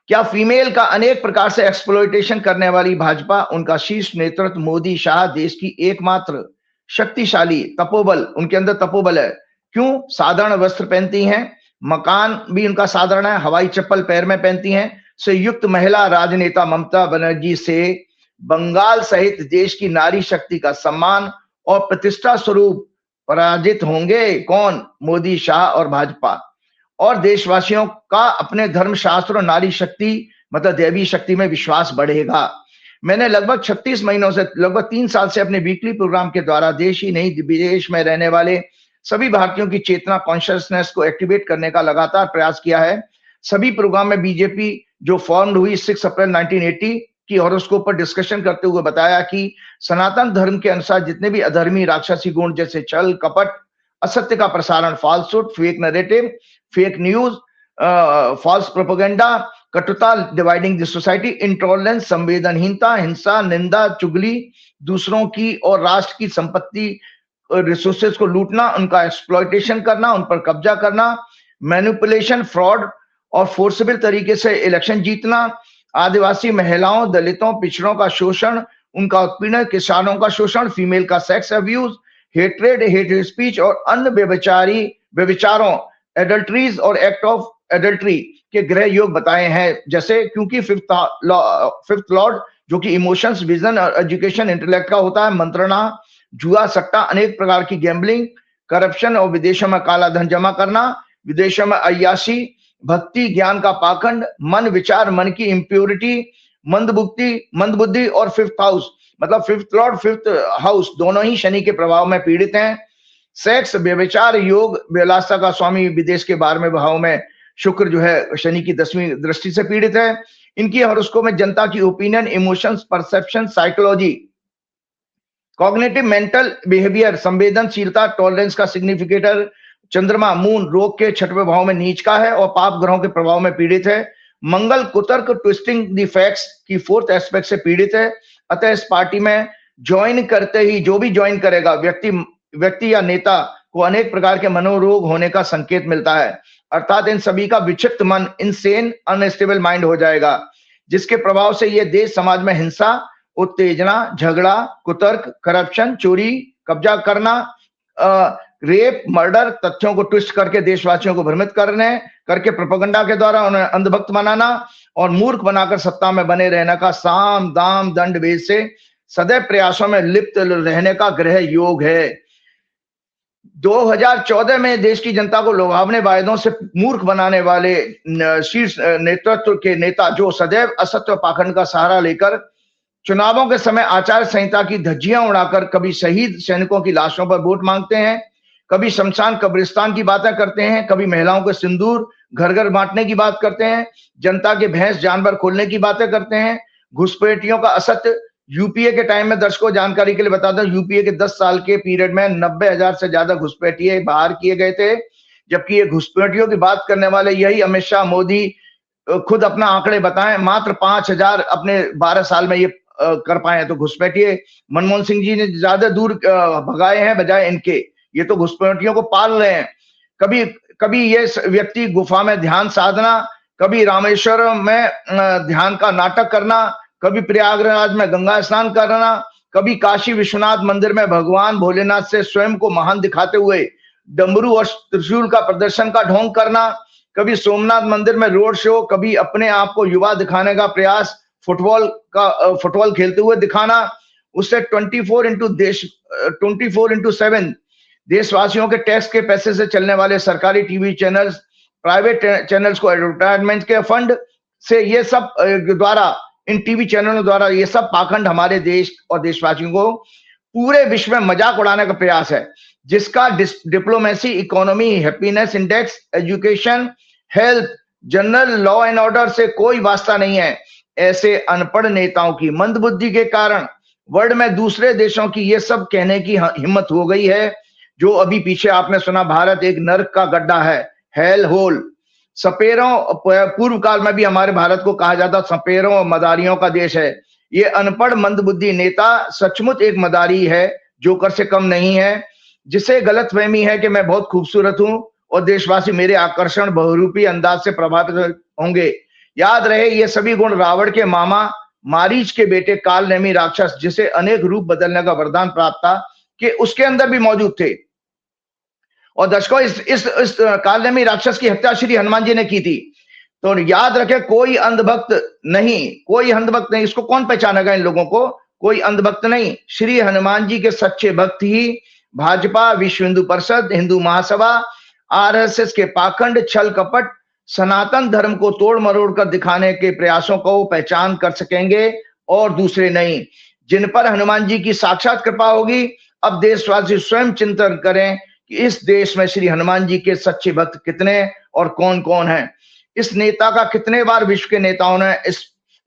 क्या फीमेल का अनेक प्रकार से एक्सप्लॉयटेशन करने वाली भाजपा, उनका शीर्ष नेतृत्व मोदी शाह देश की एकमात्र शक्तिशाली तपोबल, उनके अंदर तपोबल है। क्यों? साधारण वस्त्र पहनती हैं, मकान भी उनका साधारण है, हवाई चप्पल पैर में पहनती हैं। संयुक्त महिला राजनेता ममता बनर्जी से बंगाल सहित देश की नारी शक्ति का सम्मान और प्रतिष्ठा स्वरूप पराजित होंगे कौन? मोदी, शाह और भाजपा। और देशवासियों का अपने धर्मशास्त्र और नारी शक्ति मतलब देवी शक्ति में विश्वास बढ़ेगा। मैंने लगभग 36 महीनों से, लगभग 3 साल से अपने वीकली प्रोग्राम के द्वारा देश ही नहीं विदेश में रहने वाले सभी भारतीयों की चेतना, कॉन्शियसनेस को एक्टिवेट करने का लगातार प्रयास किया है। सभी प्रोग्राम में बीजेपी जो फॉर्म्ड हुई 6 अप्रैल 1980 की हॉरोस्कोप पर डिस्कशन करते हुए बताया कि सनातन धर्म के अनुसार जितने भी अधर्मी राक्षसी गुण जैसे छल, कपट, असत्य का प्रसारण, falsehood, fake narrative, fake news, false propaganda, कटुता, डिवाइडिंग द सोसाइटी, इंटॉलरेंस, संवेदनहीनता, हिंसा, निंदा, चुगली, दूसरों की और राष्ट्र की संपत्ति रिसोर्सेज को लूटना, उनका एक्सप्लॉयटेशन करना, उन पर कब्जा करना, मैनिपुलेशन, फ्रॉड और फोर्सेबल तरीके से इलेक्शन जीतना, आदिवासी महिलाओं, दलितों, पिछड़ों का शोषण, उनका उत्पीड़न, किसानों का शोषण, फीमेल का sex abuse, hatred, hate speech और अन्य व्यभिचारों, एडल्ट्रीज और एक्ट ऑफ एडल्ट्री के ग्रह योग बताए हैं। जैसे क्योंकि फिफ्थ लॉर्ड जो कि इमोशंस, विजन और एजुकेशन, इंटेलेक्ट का होता है, मंत्रणा, जुआ, सट्टा, अनेक प्रकार की गैम्बलिंग, करप्शन और विदेशों में काला धन जमा करना, विदेशों में अय्याशी, भक्ति, ज्ञान का पाखंड, मन विचार, मन की इम्प्योरिटी, मंदबुद्धि और 5th हाउस मतलब 5th लॉर्ड 5th हाउस दोनों ही शनि के प्रभाव में पीड़ित हैं। सेक्स, व्यभिचार, योग, विलासिता का स्वामी, विदेश के 12वें भाव में शुक्र जो है शनि की 10वीं दृष्टि से पीड़ित है। इनकी हॉरोस्कोप में जनता की opinion, emotions, perception, psychology, cognitive, mental behaviour, संवेदनशीलता, टॉलरेंस का सिग्निफिकेटर चंद्रमा मून रोग के 6वें भाव में नीच का है और पाप ग्रहों के प्रभाव में पीड़ित है। मंगल कुतर्क, ट्विस्टिंग द फैक्ट्स की 4th एस्पेक्ट से पीड़ित है। अतः इस पार्टी में ज्वाइन करते ही जो भी ज्वाइन करेगा व्यक्ति या नेता को अनेक प्रकार के मनोरोग होने का संकेत मिलता है, अर्थात इन सभी का विक्षिप्त मन, इनसेन, अनस्टेबल माइंड हो जाएगा, जिसके प्रभाव से ये देश समाज में हिंसा, उत्तेजना, झगड़ा, कुतर्क, करप्शन, चोरी, कब्जा करना, रेप, मर्डर, तथ्यों को ट्विस्ट करके देशवासियों को भ्रमित करके प्रोपेगेंडा के द्वारा उन्हें अंधभक्त बनाना और मूर्ख बनाकर सत्ता में बने रहने का साम दाम दंड भेद से सदैव प्रयासों में लिप्त रहने का ग्रह योग है। 2014 में देश की जनता को लुभावने वायदों से मूर्ख बनाने वाले शीर्ष नेतृत्व के नेता जो सदैव असत्य पाखंड का सहारा लेकर चुनावों के समय आचार संहिता की धज्जियां उड़ाकर कभी शहीद सैनिकों की लाशों पर वोट मांगते हैं, कभी शमशान कब्रिस्तान की बातें करते हैं, कभी महिलाओं को सिंदूर घर घर बांटने की बात करते हैं, जनता के भैंस जानवर खोलने की बातें करते हैं, घुसपैठियों का असत्य। यूपीए के टाइम में दर्शकों जानकारी के लिए बता दूं, यूपीए के 10 साल के पीरियड में 90,000 से ज्यादा घुसपैठिए बाहर किए गए थे, जबकि ये घुसपैठियों की बात करने वाले यही अमित शाह, मोदी खुद अपना आंकड़े बताएं, मात्र 5,000 अपने 12 साल में ये कर पाए हैं। तो घुसपैठिए मनमोहन सिंह जी ने ज्यादा दूर भगाए हैं बजाय इनके, ये तो घुसपैठियों को पाल रहे हैं। कभी ये व्यक्ति गुफा में ध्यान साधना, कभी रामेश्वर में ध्यान का नाटक करना, कभी प्रयागराज में गंगा स्नान करना, कभी काशी विश्वनाथ मंदिर में भगवान भोलेनाथ से स्वयं को महान दिखाते हुए डमरू और त्रिशूल का प्रदर्शन का ढोंग करना, कभी सोमनाथ मंदिर में रोड शो, कभी अपने आप को युवा दिखाने का प्रयास, फुटबॉल खेलते हुए दिखाना, उससे 24/7 देशवासियों के टैक्स के पैसे से चलने वाले सरकारी टीवी चैनल्स, प्राइवेट चैनल्स को एडवर्टाइजमेंट के फंड से ये सब द्वारा, इन टीवी चैनलों द्वारा ये सब पाखंड हमारे देश और देशवासियों को पूरे विश्व में मजाक उड़ाने का प्रयास है, जिसका diplomacy, economy, happiness index, education, health, general law and order से कोई वास्ता नहीं है। ऐसे अनपढ़ नेताओं की मंदबुद्धि के कारण वर्ल्ड में दूसरे देशों की ये सब कहने की हिम्मत हो गई है, जो अभी पीछे आपने सुना भारत एक नर्क का गड्ढा है, हेल होल। सपेरों, पूर्व काल में भी हमारे भारत को कहा जाता सपेरों और मदारियों का देश है। ये अनपढ़ मंदबुद्धि नेता सचमुच एक मदारी है, जोकर से कम नहीं है, जिसे गलतफहमी है कि मैं बहुत खूबसूरत हूं और देशवासी मेरे आकर्षण बहुरूपी अंदाज से प्रभावित होंगे। याद रहे ये सभी गुण रावण के मामा मारीच के बेटे कालनेमी राक्षस, जिसे अनेक रूप बदलने का वरदान प्राप्त था, कि उसके अंदर भी मौजूद थे। और दर्शकों इस कालनेमी राक्षस की हत्या श्री हनुमान जी ने की थी। तो याद रखें कोई अंधभक्त नहीं, इसको कौन पहचानेगा इन लोगों को, कोई अंधभक्त नहीं। श्री हनुमान जी के सच्चे भक्त ही भाजपा, विश्व हिंदू परिषद, हिंदू महासभा, आरएसएस के पाखंड, छल कपट, सनातन धर्म को तोड़ मरोड़ कर दिखाने के प्रयासों को पहचान कर सकेंगे और दूसरे नहीं। जिन पर हनुमान जी की साक्षात कृपा होगी, अब देशवासी स्वयं चिंतन करें कि इस देश में श्री हनुमान जी के सच्चे भक्त कितने और कौन कौन हैं। इस नेता का कितने बार विश्व के नेताओं ने,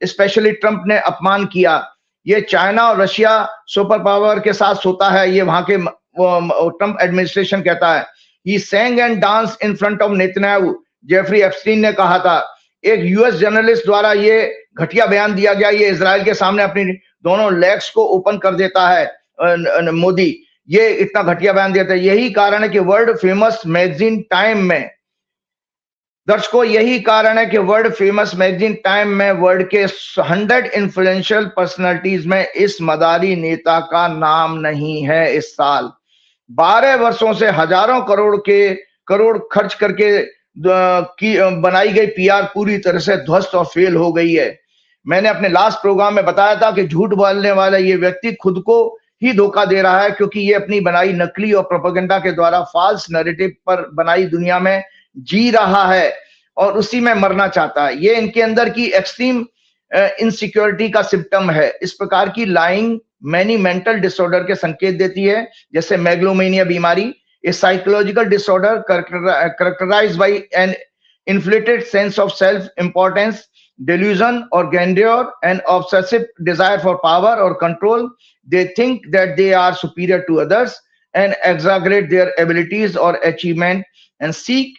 स्पेशली ट्रंप ने अपमान किया। ये चाइना और रशिया सुपर पावर के साथ सोता है, ये वहां के ट्रंप एडमिनिस्ट्रेशन कहता है। He sang and dance in front of Netanyahu, Jeffrey Epstein ने कहा था। एक यूएस जर्नलिस्ट द्वारा ये घटिया बयान दिया गया, ये इजराइल के सामने अपनी दोनों लेग्स को ओपन कर देता है मोदी, ये इतना घटिया बयान देता है। यही कारण है कि वर्ल्ड फेमस मैगजीन टाइम में, दर्शकों यही कारण है कि वर्ल्ड फेमस मैगजीन टाइम में वर्ल्ड के 100 इन्फ्लुएंशियल पर्सनालिटीज में इस मदारी नेता का नाम नहीं है। इस साल 12 वर्षों से हजारों करोड़ खर्च करके बनाई गई पीआर पूरी तरह से ध्वस्त और फेल हो गई है। मैंने अपने लास्ट प्रोग्राम में बताया था कि झूठ बोलने वाला ये व्यक्ति खुद को ही धोखा दे रहा है, क्योंकि ये अपनी बनाई नकली और प्रोपेगेंडा के द्वारा फाल्स नैरेटिव पर बनाई दुनिया में जी रहा है और उसी में मरना चाहता है। ये इनके अंदर की एक्सट्रीम इनसिक्योरिटी का सिम्टम है। इस प्रकार की लाइंग मैनी मेंटल डिसऑर्डर के संकेत देती है, जैसे मैग्लोमेनिया बीमारी, a psychological disorder characterized by an inflated sense of self-importance, delusion or grandeur, and obsessive desire for power or control. They think that they are superior to others and exaggerate their abilities or achievement and seek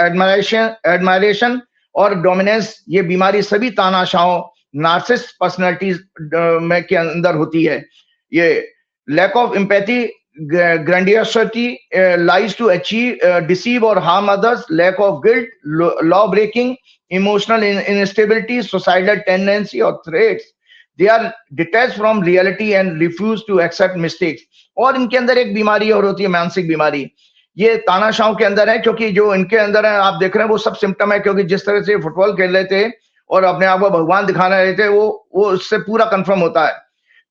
admiration और dominance. ये बीमारी सभी तानाशाहों narcissist personalities में के अंदर होती है. ये lack of empathy, grandiosity, lies to achieve, deceive or harm others, lack of guilt, law breaking, emotional instability, suicidal tendency or threats. They are detached from reality and refuse to accept mistakes. और इनके अंदर एक बीमारी और होती है मानसिक बीमारी. ये तानाशाहों के अंदर है, क्योंकि जो इनके अंदर है आप देख रहे हैं वो सब सिम्टम है. क्योंकि जिस तरह से फुटबॉल खेल रहे थे और अपने आप को भगवान दिखाना रहे थे, वो उससे पूरा कंफर्म होता है.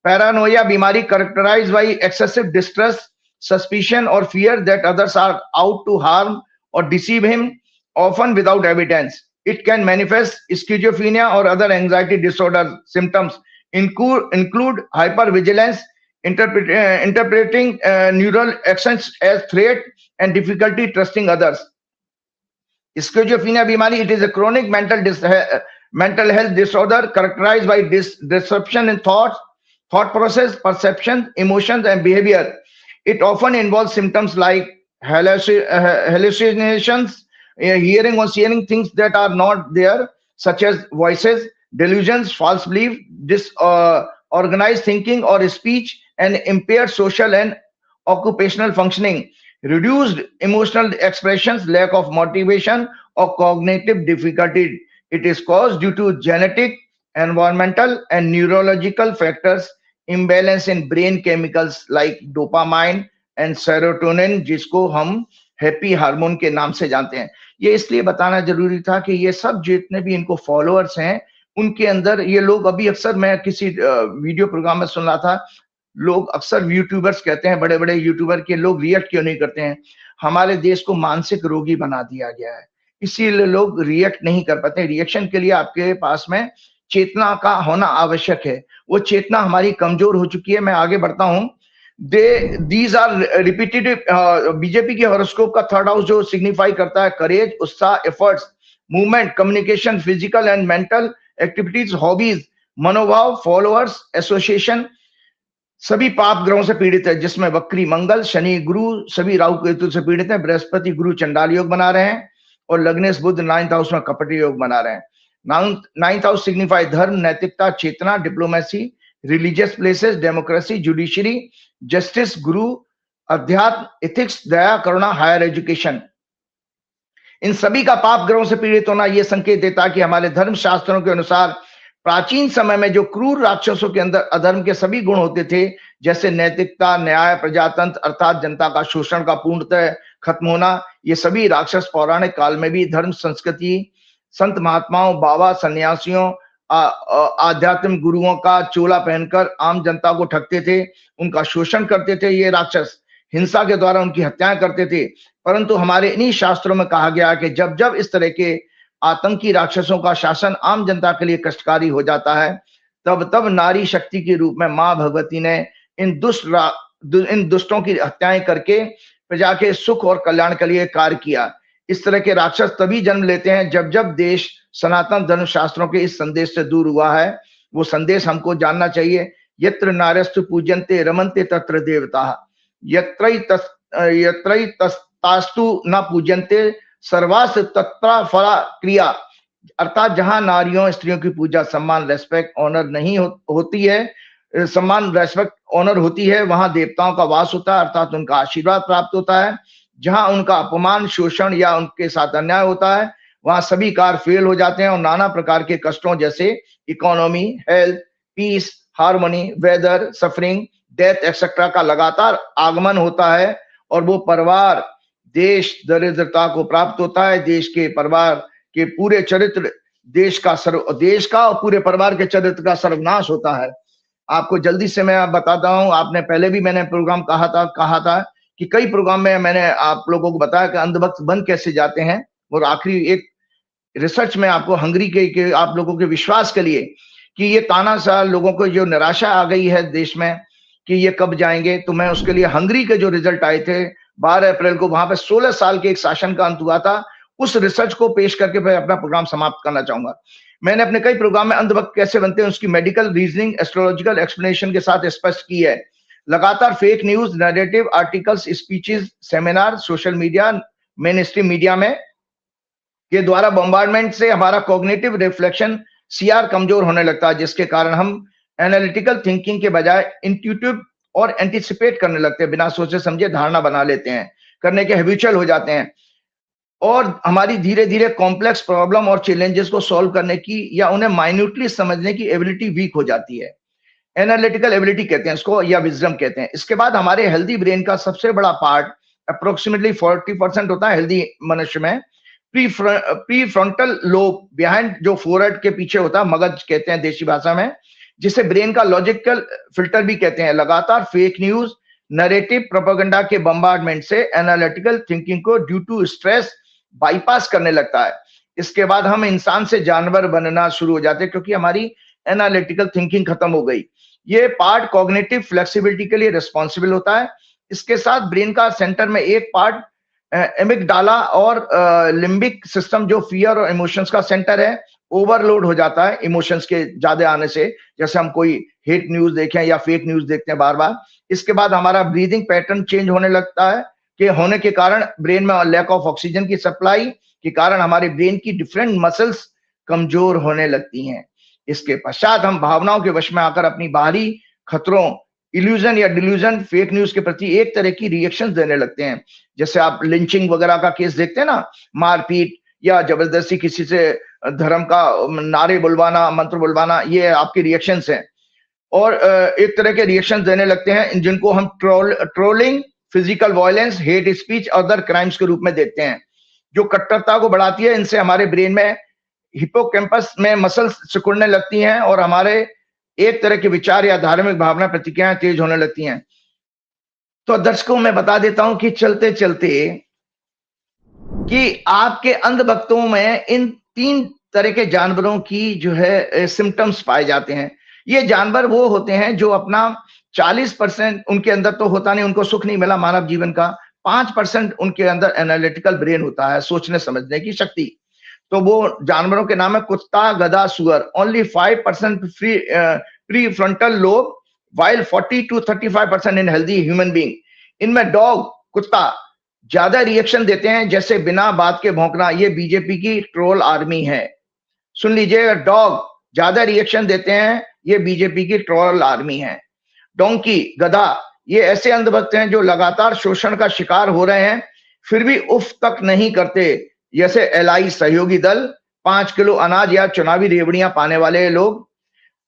पैरानोया बीमारी characterized by excessive distrust, suspicion or fear that others are out to harm or deceive him, often without evidence. It can manifest schizophrenia or other anxiety disorder symptoms include hypervigilance, interpreting neural actions as threat and difficulty trusting others. Schizophrenia बीमारी, it is a chronic mental health disorder characterized by disruption in thought process, perception, emotions, and behavior. It often involves symptoms like hallucinations, hearing or seeing things that are not there, such as voices, delusions, false belief, disorganized thinking or speech, and impaired social and occupational functioning, reduced emotional expressions, lack of motivation, or cognitive difficulty. It is caused due to genetic, environmental, and neurological factors, imbalance in brain chemicals like dopamine and serotonin, जिसको हम happy hormone के नाम से जानते हैं. ये इसलिए बताना जरूरी था कि ये सब जितने भी इनको फॉलोअर्स हैं उनके अंदर ये लोग, अभी अक्सर मैं किसी वीडियो प्रोग्राम में सुन रहा था, लोग अक्सर यूट्यूबर्स कहते हैं, बड़े बड़े यूट्यूबर के लोग रिएक्ट क्यों नहीं करते हैं. हमारे देश को मानसिक रोगी बना दिया गया है, इसीलिए लोग रिएक्ट नहीं कर पाते. रिएक्शन के लिए आपके पास में चेतना का होना आवश्यक है. वो चेतना हमारी कमजोर हो चुकी है. मैं आगे बढ़ता हूं. These are repeated. बीजेपी के हॉरोस्कोप का थर्ड हाउस जो सिग्निफाई करता है करेज, उत्साह, efforts, movement, communication, physical and mental activities, hobbies, मनोभाव, फॉलोअर्स, एसोसिएशन, सभी पाप ग्रहों से पीड़ित है, जिसमें वक्री मंगल, शनि, गुरु सभी राहु केतु से पीड़ित है. बृहस्पति गुरु चंडाल योग बना रहे हैं और लग्नेश बुध 9th हाउस में कपट योग बना रहे हैं. 9th हाउस सिग्निफाई धर्म, नैतिकता, चेतना, diplomacy, religious places, democracy, judiciary, justice, गुरु, अध्यात्म, एथिक्स, दया, करुणा, हायर एजुकेशन. इन सभी का पाप ग्रहों से पीड़ित होना यह संकेत देता है कि हमारे धर्म शास्त्रों के अनुसार प्राचीन समय में जो क्रूर राक्षसों के अंदर अधर्म के सभी गुण होते थे, जैसे नैतिकता, न्याय, प्रजातंत्र अर्थात जनता का शोषण का पूर्णतः खत्म होना, ये सभी राक्षस पौराणिक काल में भी धर्म, संस्कृति, संत महात्माओं, बाबा, सन्यासियों, आध्यात्मिक गुरुओं का चोला पहनकर आम जनता को ठगते थे, उनका शोषण करते थे. ये राक्षस हिंसा के द्वारा उनकी हत्याएं करते थे. परंतु हमारे इन्हीं शास्त्रों में कहा गया कि जब जब इस तरह के आतंकी राक्षसों का शासन आम जनता के लिए कष्टकारी हो जाता है, तब तब नारी शक्ति के रूप में मां भगवती ने इन दुष्टों की हत्याएं करके प्रजा के सुख और कल्याण के लिए कार्य किया. इस तरह के राक्षस तभी जन्म लेते हैं जब जब देश सनातन धर्म शास्त्रों के इस संदेश से दूर हुआ है. वो संदेश हमको जानना चाहिए. यत्र नार्यस्तु पूज्यन्ते रमन्ते तत्र देवताः, यत्रैतस्तास्तु न पूज्यन्ते सर्वास तत्र फला क्रिया. अर्थात जहां नारियों, स्त्रियों की पूजा, सम्मान, रेस्पेक्ट, ऑनर नहीं होती है, सम्मान, रेस्पेक्ट, ऑनर होती है, वहां देवताओं का वास होता है, अर्थात उनका आशीर्वाद प्राप्त होता है. जहां उनका अपमान, शोषण या उनके साथ अन्याय होता है, वहां सभी कार्य फेल हो जाते हैं और नाना प्रकार के कष्टों जैसे economy, health, peace, harmony, weather, suffering, death etcetera का लगातार आगमन होता है. और वो परिवार, देश दरिद्रता को प्राप्त होता है. देश के परिवार के पूरे चरित्र, देश का और पूरे परिवार के चरित्र का सर्वनाश होता है. आपको जल्दी से मैं बताता हूं. आपने पहले भी मैंने प्रोग्राम कहा था कि कई प्रोग्राम में मैंने आप लोगों को बताया कि अंधभक्त बन कैसे जाते हैं. और आखिरी एक रिसर्च में आपको हंगरी के आप लोगों के विश्वास के लिए कि ये तानाशाह लोगों को जो निराशा आ गई है देश में, कि ये कब जाएंगे, तो मैं उसके लिए हंगरी के जो रिजल्ट आए थे 12 अप्रैल को, वहां पे 16 साल के एक शासन का अंत हुआ था, उस रिसर्च को पेश करके मैं अपना प्रोग्राम समाप्त करना चाहूंगा। मैंने अपने कई प्रोग्राम में अंधभक्त कैसे बनते हैं उसकी मेडिकल रीजनिंग एस्ट्रोलॉजिकल एक्सप्लेनेशन के साथ स्पष्ट की है। लगातार fake news, narrative, articles, speeches, seminar, social media, main stream media में के द्वारा बॉम्बार्डमेंट से हमारा कॉग्निटिव रिफ्लेक्शन सीआर कमजोर होने लगता है, जिसके कारण हम एनालिटिकल थिंकिंग के बजाय इंट्यूटिव और एंटिसिपेट करने लगते हैं, बिना सोचे समझे धारणा बना लेते हैं, करने के हैबिचुअल हो जाते हैं, और हमारी धीरे धीरे कॉम्प्लेक्स प्रॉब्लम और चैलेंजेस को सॉल्व करने की या उन्हें माइन्यूटली समझने की एबिलिटी वीक हो जाती है। एनालिटिकल एबिलिटी कहते हैं इसको, या विजडम कहते हैं। इसके बाद हमारे हेल्दी ब्रेन का सबसे बड़ा पार्ट अप्रोक्सीमेटली 40% होता है हेल्दी मनुष्य में, प्री फ्रंटल लोब, बिहाइंड जो फोरहेड के पीछे होता है, मगज कहते हैं देशी भाषा में, जिसे ब्रेन का लॉजिकल फिल्टर भी कहते हैं। लगातार फेक न्यूज, नैरेटिव, प्रोपेगेंडा के बम्बार्डमेंट से एनालिटिकल थिंकिंग को ड्यू टू स्ट्रेस बाईपास करने लगता है। इसके बाद हम इंसान से जानवर बनना शुरू हो जाते हैं, क्योंकि हमारी एनालिटिकल थिंकिंग खत्म हो गई। ये पार्ट कॉग्निटिव फ्लेक्सिबिलिटी के लिए रिस्पॉन्सिबल होता है। इसके साथ ब्रेन का सेंटर में एक पार्ट एमिगडाला और लिम्बिक सिस्टम, जो फियर और इमोशंस का सेंटर है, ओवरलोड हो जाता है इमोशंस के ज्यादा आने से, जैसे हम कोई हेट न्यूज देखें या फेक न्यूज देखते हैं बार बार। इसके बाद हमारा ब्रीदिंग पैटर्न चेंज होने लगता है, कि होने के कारण ब्रेन में लैक ऑफ ऑक्सीजन की सप्लाई के कारण हमारे ब्रेन की डिफरेंट मसल्स कमजोर होने लगती हैं। इसके पश्चात हम भावनाओं के वश में आकर अपनी बाहरी खतरों, इल्यूजन या डिल्यूजन, फेक न्यूज के प्रति एक तरह की रिएक्शन देने लगते हैं। जैसे आप लिंचिंग वगैरह का केस देखते हैं ना, मारपीट या जबरदस्ती किसी से धर्म का नारे बुलवाना, मंत्र बुलवाना, ये आपके रिएक्शंस हैं। और एक तरह के रिएक्शन देने लगते हैं जिनको हम trolling, physical violence, hate speech, other crimes के रूप में देखते हैं, जो कट्टरता को बढ़ाती है। इनसे हमारे ब्रेन में हिपोकैम्पस में मसल्स सिकुड़ने लगती हैं और हमारे एक तरह के विचार या धार्मिक भावना प्रतिक्रियाएं तेज होने लगती हैं। तो दर्शकों मैं बता देता हूं कि चलते चलते कि आपके अंधभक्तों में इन 3 तरह के जानवरों की जो है सिम्टम्स पाए जाते हैं। ये जानवर वो होते हैं जो अपना 40% उनके अंदर तो होता नहीं, उनको सुख नहीं मिला मानव जीवन का, 5% उनके अंदर एनालिटिकल ब्रेन होता है, सोचने समझने की शक्ति। तो वो जानवरों के नाम है कुत्ता, गधा, सुअर। Only 5% pre frontal lobe, while 40 to 35% in healthy human being. इनमें डॉग, कुत्ता ज्यादा रिएक्शन देते हैं, जैसे बिना बात के भौंकना, ये बीजेपी की ट्रोल आर्मी है। सुन लीजिए, डॉग ज्यादा रिएक्शन देते हैं, ये बीजेपी की ट्रोल आर्मी है। डोंकी, गधा, ये ऐसे अंधभक्त हैं जो लगातार शोषण का शिकार हो रहे हैं, फिर भी उफ तक नहीं करते, जैसे एलआई सहयोगी दल, 5 किलो अनाज या चुनावी रेवड़ियां पाने वाले लोग।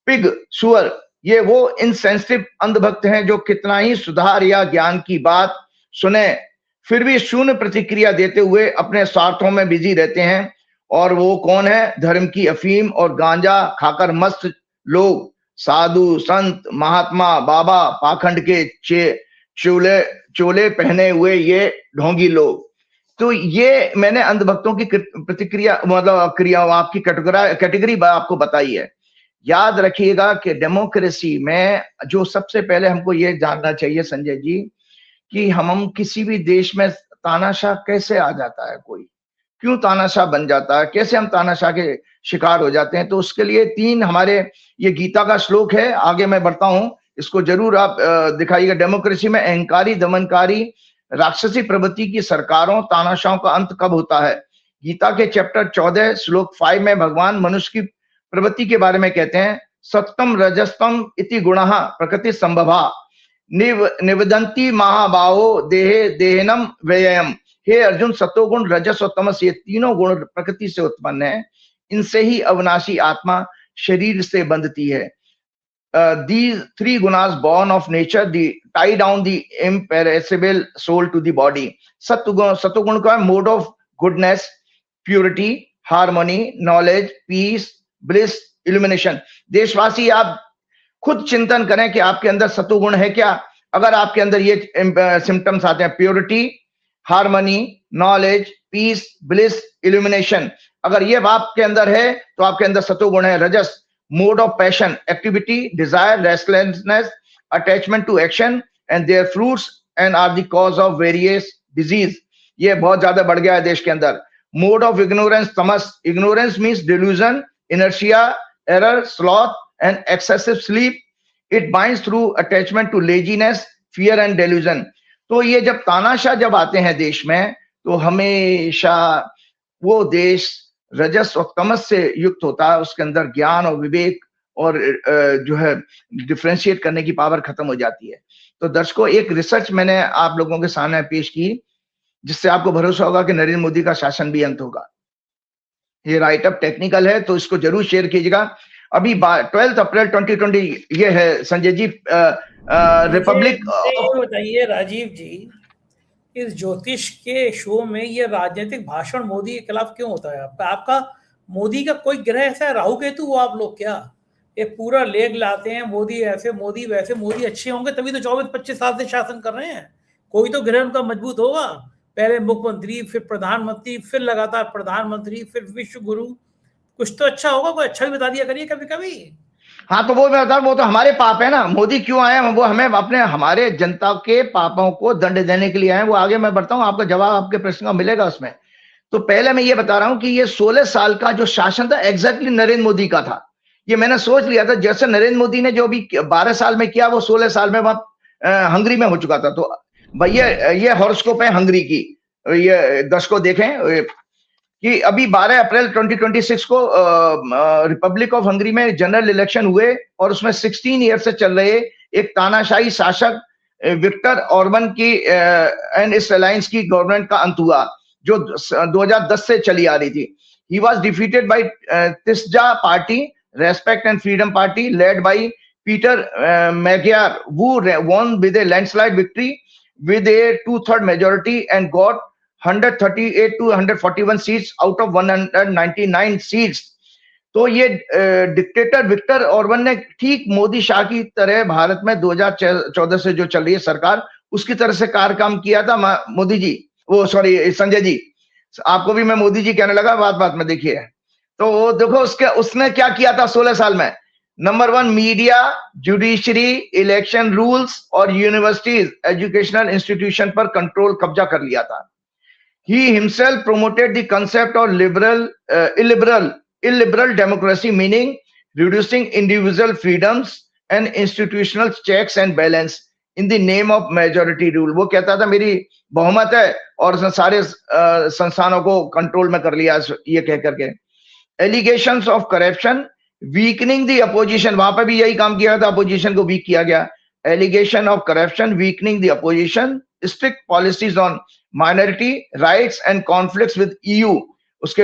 पिग, सुअर, ये वो इनसेंसिटिव अंधभक्त हैं जो कितना ही सुधार या ज्ञान की बात सुने फिर भी शून्य प्रतिक्रिया देते हुए अपने स्वार्थों में बिजी रहते हैं। और वो कौन है? धर्म की अफीम और गांजा खाकर मस्त लोग, साधु, संत, महात्मा, बाबा, पाखंड के चोले पहने हुए ये ढोंगी लोग। तो ये मैंने अंधभक्तों की प्रतिक्रिया, मतलब क्रिया, आपकी कैटेगरी आपको बताई है। याद रखिएगा कि डेमोक्रेसी में जो सबसे पहले हमको ये जानना चाहिए संजय जी, कि हम किसी भी देश में तानाशाह कैसे आ जाता है, कोई क्यों तानाशाह बन जाता है, कैसे हम तानाशाह के शिकार हो जाते हैं। तो उसके लिए 3 हमारे ये गीता का श्लोक है, आगे मैं बढ़ता हूं, इसको जरूर आप दिखाइएगा। डेमोक्रेसी में अहंकारी, दमनकारी, राक्षसी प्रवृत्ति की सरकारों, तानाशाहों का अंत कब होता है? गीता के चैप्टर 14 श्लोक 5 में भगवान मनुष्य की प्रवृत्ति के बारे में कहते हैं, सत्तम रजस्तम इति गुणः प्रकृति संभवा निवदंती महाबाहो देहे देहनम व्ययम। हे अर्जुन, सतोगुण, रजस और तमस, ये तीनों गुण प्रकृति से उत्पन्न है, इनसे ही अविनाशी आत्मा शरीर से बंधती है। These 3 gunas born of nature, tie down the imperishable soul to the body. सतोगुण का mode of goodness, purity, harmony, knowledge, peace, bliss, illumination. देशवासी आप खुद चिंतन करें कि आपके अंदर सतोगुण है क्या। अगर आपके अंदर ये सिम्टम्स आते हैं, purity, harmony, knowledge, peace, bliss, illumination, अगर ये आपके अंदर है तो आपके अंदर सतोगुण है। रजस, mode of passion, activity, desire, restlessness, attachment to action and their fruits and are the cause of various disease. ये बहुत ज्यादा बढ़ गया है देश के अंदर. Mode of ignorance, tamas. Ignorance means delusion, inertia, error, sloth and excessive sleep. It binds through attachment to laziness, fear and delusion. तो ये जब तानाशाह जब आते हैं देश में, तो हमेशा वो देश रजस और तमस से युक्त होता है. उसके अंदर ज्ञान और विवेक और जो है डिफरेंशिएट करने की पावर खत्म हो जाती है. तो दर्शकों, एक रिसर्च मैंने आप लोगों के सामने पेश की, जिससे आपको भरोसा होगा कि नरेंद्र मोदी का शासन भी अंत होगा. ये राइट अप टेक्निकल है, तो इसको जरूर शेयर कीजिएगा. अभी 12 अप्रैल 2020 ये है संजय जी, रिपब्लिक. बताइए राजीव जी, इस ज्योतिष के शो में ये राजनीतिक भाषण मोदी के खिलाफ क्यों होता है? आपका मोदी का कोई ग्रह ऐसा है, राहु केतु वो आप लोग क्या ये पूरा लेख लाते हैं, मोदी ऐसे मोदी वैसे, मोदी अच्छे होंगे तभी तो 24-25 साल से शासन कर रहे हैं. कोई तो ग्रह उनका मजबूत होगा. पहले मुख्यमंत्री, फिर प्रधानमंत्री, फिर लगातार प्रधानमंत्री, फिर विश्व गुरु. कुछ तो अच्छा होगा, कोई अच्छा भी बता दिया करिए कभी कभी. हाँ, तो वो मैं बता, वो तो हमारे पाप है ना. मोदी क्यों आए? वो हमें अपने हमारे जनता के पापों को दंड देने के लिए आए. वो आगे मैं बढ़ता हूँ, आपका जवाब आपके प्रश्न का मिलेगा उसमें. तो पहले मैं ये बता रहा हूं कि ये 16 साल का जो शासन था एग्जैक्टली नरेंद्र मोदी का था. ये मैंने सोच लिया था, जैसे नरेंद्र मोदी ने जो अभी 12 साल में किया, वो 16 साल में वहां हंगरी में हो चुका था. तो भैया ये हॉरोस्कोप है हंगरी की. ये दर्शकों देखें कि अभी 12 अप्रैल 2026 को रिपब्लिक ऑफ हंगरी में जनरल इलेक्शन हुए और उसमें 16 ईयर से चल रहे एक तानाशाही शासक विक्टर ऑर्बन की एंड इस अलायंस की गवर्नमेंट का अंत हुआ, जो 2010 से चली आ रही थी. He was defeated by Tisja party, Respect and Freedom party, led by Peter Magyar, who won with a landslide victory with a 2/3 majority and got 138 to 141 seats out of 199 seats. तो ये डिक्टेटर विक्टर ऑर्बन ने ठीक मोदी शाह की तरह भारत में 2014 से जो चल रही है सरकार, उसकी तरह से काम किया था. मोदी जी, वो सॉरी संजय जी, आपको भी मैं मोदी जी कहने लगा बात बात में. देखिए, तो देखो उसने क्या किया था 16 साल में. Number 1, media, judiciary, election rules और यूनिवर्सिटीज, एजुकेशनल इंस्टीट्यूशन पर कंट्रोल कब्जा कर लिया था. He himself promoted the concept of illiberal democracy, meaning reducing individual freedoms and institutional checks and balance in the name of majority rule. वो कहता था मेरी बहुमत है और सारे संस्थानों को कंट्रोल में कर लिया, ये कह करके. Allegations of corruption, weakening the opposition, वहां पर भी यही काम किया था, अपोजिशन को वीक किया गया. Allegation of corruption, weakening the opposition, strict policies on minority rights and conflicts with EU, उसके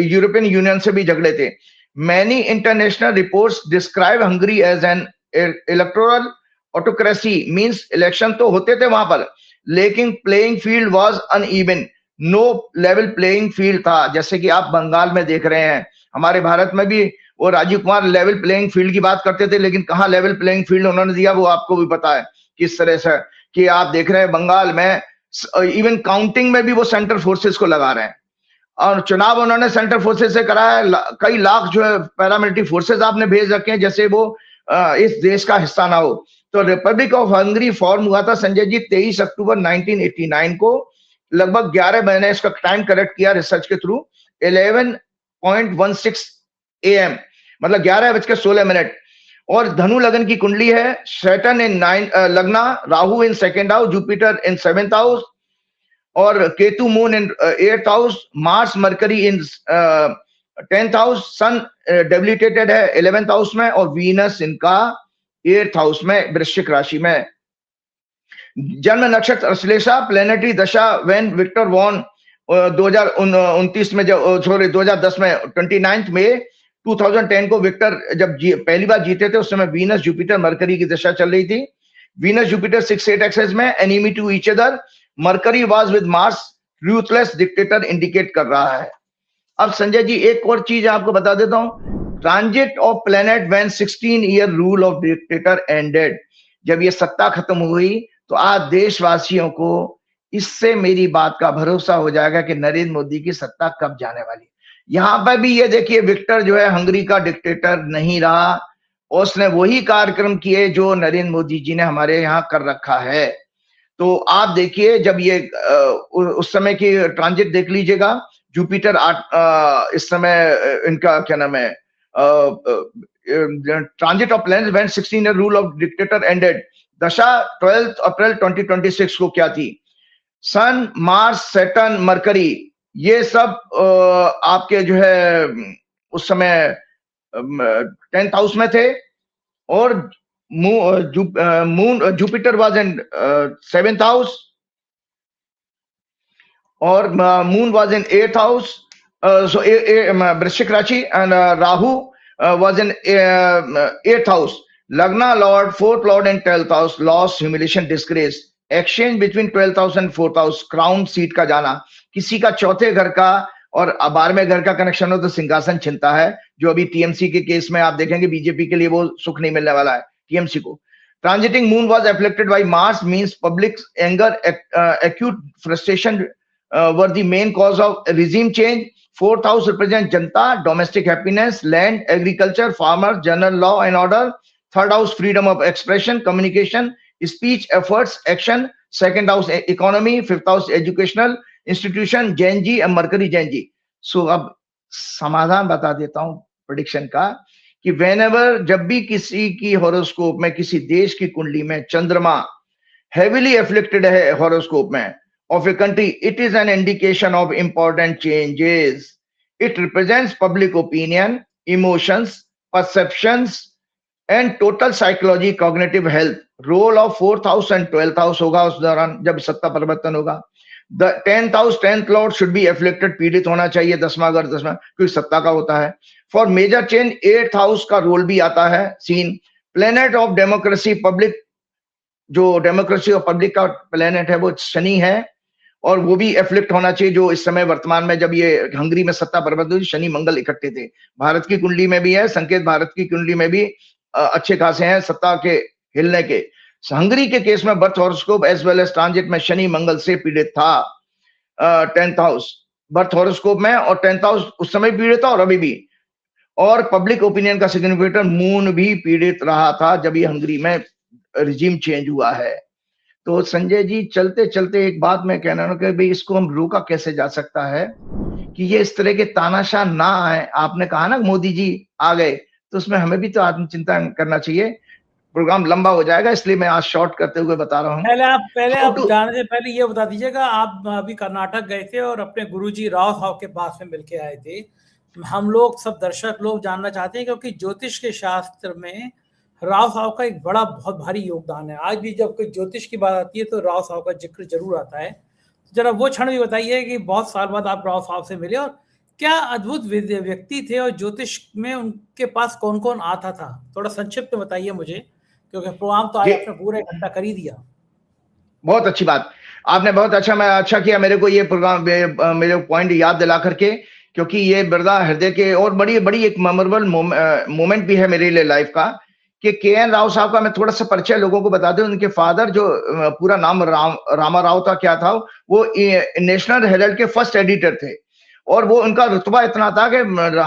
यूरोपियन यूनियन से भी झगड़े थे. Many international reports describe Hungary as an electoral autocracy, means election तो होते थे वहां पर, लेकिन playing field was uneven, no level playing field था. जैसे कि आप बंगाल में देख रहे हैं, हमारे भारत में भी वो Rajiv Kumar level playing field की बात करते थे, लेकिन कहाँ लेवल प्लेइंग फील्ड उन्होंने दिया, वो आपको भी पता है किस तरह से. कि आप देख रहे हैं बंगाल में इवन काउंटिंग में भी वो सेंट्रल फोर्सेस को लगा रहे हैं, और चुनाव उन्होंने सेंट्रल फोर्सेस से कराया है. कई लाख जो है पैरामिलिट्री फोर्सेस आपने भेज रखे हैं, जैसे वो इस देश का हिस्सा ना हो. तो रिपब्लिक ऑफ हंगरी फॉर्म हुआ था संजय जी 23 अक्टूबर 1989 को. लगभग 11 महीने, इसका टाइम करेक्ट किया रिसर्च के थ्रू, 11.16 AM, मतलब 11:16. और धनु लगन की कुंडली है. सैटर्न इन 9 लगना, Rahu in 2nd house, Jupiter in 7th house और Ketu moon in 8th house, Mars Mercury in 10th house, sun debilitated है 11th हाउस में और वीनस इनका 8th हाउस में वृश्चिक राशि में. जन्म नक्षत्र अश्लेषा, प्लेनेटरी दशा व्हेन विक्टर वॉन 2029 में, सॉरी 2010 में 29 मई 2010 को विक्टर जब पहली बार जीते थे, उस समय वीनस जुपिटर मरकरी की दशा चल रही थी. वीनस जुपिटर 6-8 एक्सेस में, enemy to each other. Mercury was with Mars, ruthless dictator indicate कर रहा है. अब संजय जी एक और चीज आपको बता देता हूं. Transit of planet when 16 year rule of dictator ended, जब ये सत्ता खत्म हुई तो आज देशवासियों को इससे मेरी बात का भरोसा हो जाएगा कि नरेंद्र मोदी की सत्ता कब जाने वाली. यहां पर भी ये देखिए, विक्टर जो है हंगरी का डिक्टेटर नहीं रहा, उसने वही कार्यक्रम किए जो नरेंद्र मोदी जी ने हमारे यहाँ कर रखा है। तो आप देखिए जब ये उस समय की ट्रांजिट देख लीजिएगा, जुपिटर इस समय इनका क्या नाम है, transit of planets when 16 year rule of dictator ended. दशा 12 अप्रैल 2026 को क्या थी? सन, मार्स, सैटर्न, मरकरी, ये सब आपके जो है उस समय 10th हाउस में थे, और moon Jupiter was in 7th house, और moon was in 8th house, so वृश्चिक राशि, and Rahu was in 8th house. लग्ना lord, 4th lord in 12th house, loss, humiliation, disgrace, exchange between 12th house and 4th house, crown seat का जाना, किसी का चौथे घर का और 12वें घर का कनेक्शन हो तो सिंहासन छिनता है, जो अभी टीएमसी के केस में आप देखेंगे बीजेपी के लिए वो सुख नहीं मिलने वाला है टीएमसी को। Transiting moon was afflicted by Mars means public anger, acute frustration were the main cause of regime change. 4th house represent Janata, domestic happiness, land, agriculture, farmers, general law and order. 3rd house freedom of expression, communication, speech, efforts, action. 2nd house economy, 5th house educational institution, Jain ji, Mercury Jain ji. So अब समाधान बता देता हूं prediction का, कि whenever जब भी किसी की हॉरोस्कोप में, किसी देश की कुंडली में चंद्रमा हेविली एफ्लिक्टेड है हॉरोस्कोप में of a country, it is an indication of important changes. It represents public opinion, emotions, perceptions and total psychology, cognitive health. Role of 4th house and 12th house होगा उस दौरान जब सत्ता परिवर्तन होगा। The 10th house, 10th lord should be afflicted, पीड़ित होना चाहिए 10वां घर 10वां, क्योंकि सत्ता का होता है। For major change 8th house का रोल भी आता है scene. Planet of democracy, public, जो डेमोक्रेसी और पब्लिक का प्लेनेट है वो शनि है, और वो भी एफ्लिक्ट होना चाहिए, जो इस समय वर्तमान में जब ये हंगरी में सत्ता परिवर्तन हुई, शनि मंगल इकट्ठे थे। भारत की कुंडली में भी है, संकेत भारत की कुंडली में भी अच्छे खासे हैं सत्ता के हिलने के। हंगरी के केस में birth horoscope as well as transit में शनि मंगल से पीड़ित था। 10th हाउस बर्थ हॉरोस्कोप में, और 10th हाउस उस समय पीड़ित था और अभी भी। और पब्लिक ओपिनियन का सिग्निफिकेटर मून भी पीड़ित रहा था जब ये हंगरी में रिजीम चेंज हुआ है। तो संजय जी, चलते चलते एक बात मैं कहना हूं कि भाई इसको हम रोका कैसे जा सकता है कि ये इस तरह के तानाशाह ना आए। आपने कहा ना मोदी जी आ गए, तो उसमें हमें भी तो आत्मचिंता करना चाहिए। प्रोग्राम लंबा हो जाएगा, इसलिए मैं आज शॉर्ट करते हुए बता रहा हूँ। पहले आप जाने से पहले ये बता दीजिएगा, आप अभी कर्नाटक गए थे और अपने गुरुजी राव साहब के पास में मिलके आए थे। हम लोग सब दर्शक लोग जानना चाहते हैं, क्योंकि ज्योतिष के शास्त्र में राव साहब का एक बड़ा बहुत भारी योगदान है। आज भी जब कोई ज्योतिष की बात आती है तो राव साहब का जिक्र जरूर आता है। जरा वो क्षण भी बताइए कि बहुत साल बाद आप राव साहब से मिले, और क्या अद्भुत व्यक्ति थे, और ज्योतिष में उनके पास कौन कौन आता था, थोड़ा संक्षिप्त में बताइए मुझे, क्योंकि प्रोग्राम तो आज आपने पूरे घंटा कर ही दिया। बहुत अच्छी बात आपने, बहुत अच्छा किया मेरे को ये प्रोग्राम, मेरे पॉइंट याद दिला करके, क्योंकि ये बिरला हृदय के और बड़ी बड़ी एक मेमोरेबल मोमेंट भी है मेरे लिए लाइफ का, कि के.एन. राव साहब का मैं थोड़ा सा परिचय लोगों को बता दूं। उनके फादर, जो पूरा नाम रामा राव था, क्या था वो, नेशनल हेराल्ड के फर्स्ट एडिटर थे, और वो उनका रुतबा इतना था कि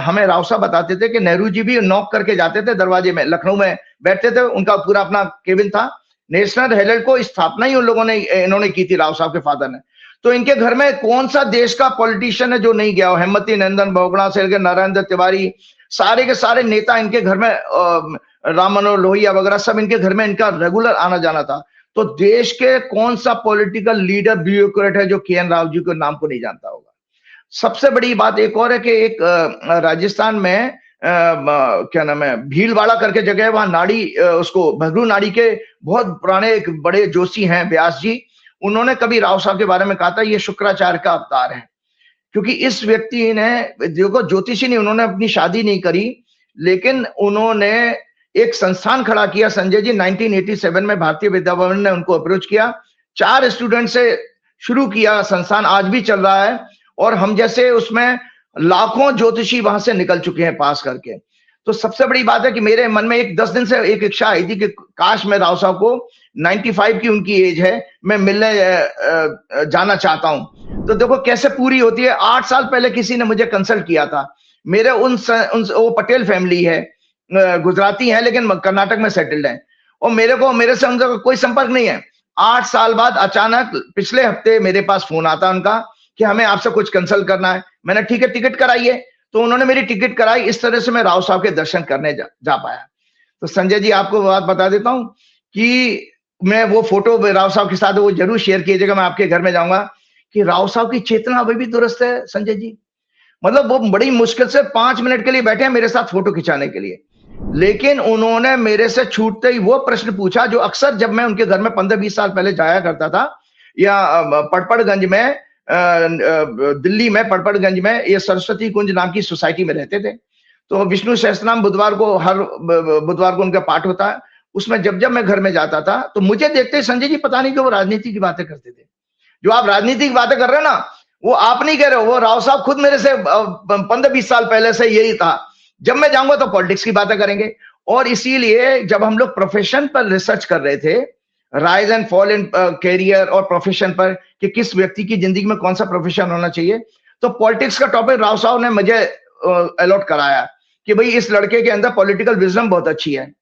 हमें राव साहब बताते थे कि नेहरू जी भी नॉक करके जाते थे दरवाजे में, लखनऊ में बैठते थे, उनका पूरा अपना केबिन था। नेशनल हेराल्ड को स्थापना ही उन लोगों ने, इन्होंने की थी, राव साहब के फादर ने। तो इनके घर में कौन सा देश का पॉलिटिशियन है जो नहीं गया हो? हेमवती नंदन बोगड़ा से लेकर नारायण तिवारी, सारे के सारे नेता इनके घर में, राम मनोहर लोहिया वगैरह सब इनके घर में इनका रेगुलर आना जाना था। तो देश के कौन सा पॉलिटिकल लीडर, ब्यूरोक्रेट है जो के.एन. राव जी के नाम को नहीं जानता होगा? सबसे बड़ी बात एक और है कि एक राजस्थान में क्या नाम है, भीलवाड़ा करके जगह है, वहां नाड़ी, उसको भगरू नाड़ी के बहुत पुराने एक बड़े जोशी हैं, व्यास जी। उन्होंने कभी राव साहब के बारे में कहा था ये शुक्राचार्य का अवतार है, क्योंकि इस व्यक्ति ने, देखो ज्योतिषी नहीं, उन्होंने अपनी शादी नहीं करी, लेकिन उन्होंने एक संस्थान खड़ा किया संजय जी। 1987 में भारतीय विद्या भवन ने उनको अप्रोच किया, 4 स्टूडेंट से शुरू किया संस्थान, आज भी चल रहा है, और हम जैसे उसमें लाखों ज्योतिषी वहां से निकल चुके हैं पास करके। तो सबसे बड़ी बात है कि मेरे मन में एक 10 दिन से एक इच्छा आई थी कि काश मैं राव साहब को, 95 की उनकी एज है, मैं मिलने जाना चाहता हूं। तो देखो कैसे पूरी होती है। 8 साल पहले किसी ने मुझे कंसल्ट किया था, मेरे वो पटेल फैमिली है, गुजराती हैं लेकिन कर्नाटक में सेटल्ड हैं, और मेरे से उनका कोई संपर्क नहीं है। 8 साल बाद अचानक पिछले हफ्ते मेरे पास फोन आता उनका कि हमें आपसे कुछ कंसल्ट करना है। मैंने ठीक है, टिकट कराइए। तो उन्होंने मेरी टिकट कराई। इस तरह से मैं राव साहब के दर्शन करने जा पाया। तो संजय जी, आपको बात बता देता हूं कि मैं वो फोटो राव साहब के साथ वो जरूर शेयर कीजिएगा, मैं आपके घर में जाऊंगा, कि राव साहब की चेतना अभी भी दुरुस्त है संजय जी। मतलब वो बड़ी मुश्किल से 5 मिनट के लिए बैठे हैं मेरे साथ फोटो खिंचाने के लिए, लेकिन उन्होंने मेरे से छूटते ही वो प्रश्न पूछा जो अक्सर जब मैं उनके घर में 15-20 साल पहले जाया करता था, या पड़पड़गंज में, दिल्ली में पड़पड़गंज में, ये सरस्वती कुंज नाम की सोसाइटी में रहते थे। तो विष्णु सहस्त्रनाम बुधवार को, हर बुधवार को उनका पाठ होता है। उसमें जब मैं घर में जाता था तो मुझे देखते ही संजय जी पता नहीं कि वो राजनीति की बातें करते थे। जो आप राजनीति की बातें कर रहे हैं ना, वो आप नहीं कह रहे हो, वो राव साहब खुद मेरे से 15-20 साल पहले से यही था, जब मैं जाऊंगा तो पॉलिटिक्स की बातें करेंगे। और इसीलिए जब हम लोग प्रोफेशन पर रिसर्च कर रहे थे, rise and fall in career और प्रोफेशन पर, कि किस व्यक्ति की जिंदगी में कौन सा प्रोफेशन होना चाहिए, तो पॉलिटिक्स का टॉपिक राव साहब ने मुझे अलॉट कराया कि भाई इस लड़के के अंदर पॉलिटिकल विजडम बहुत अच्छी है।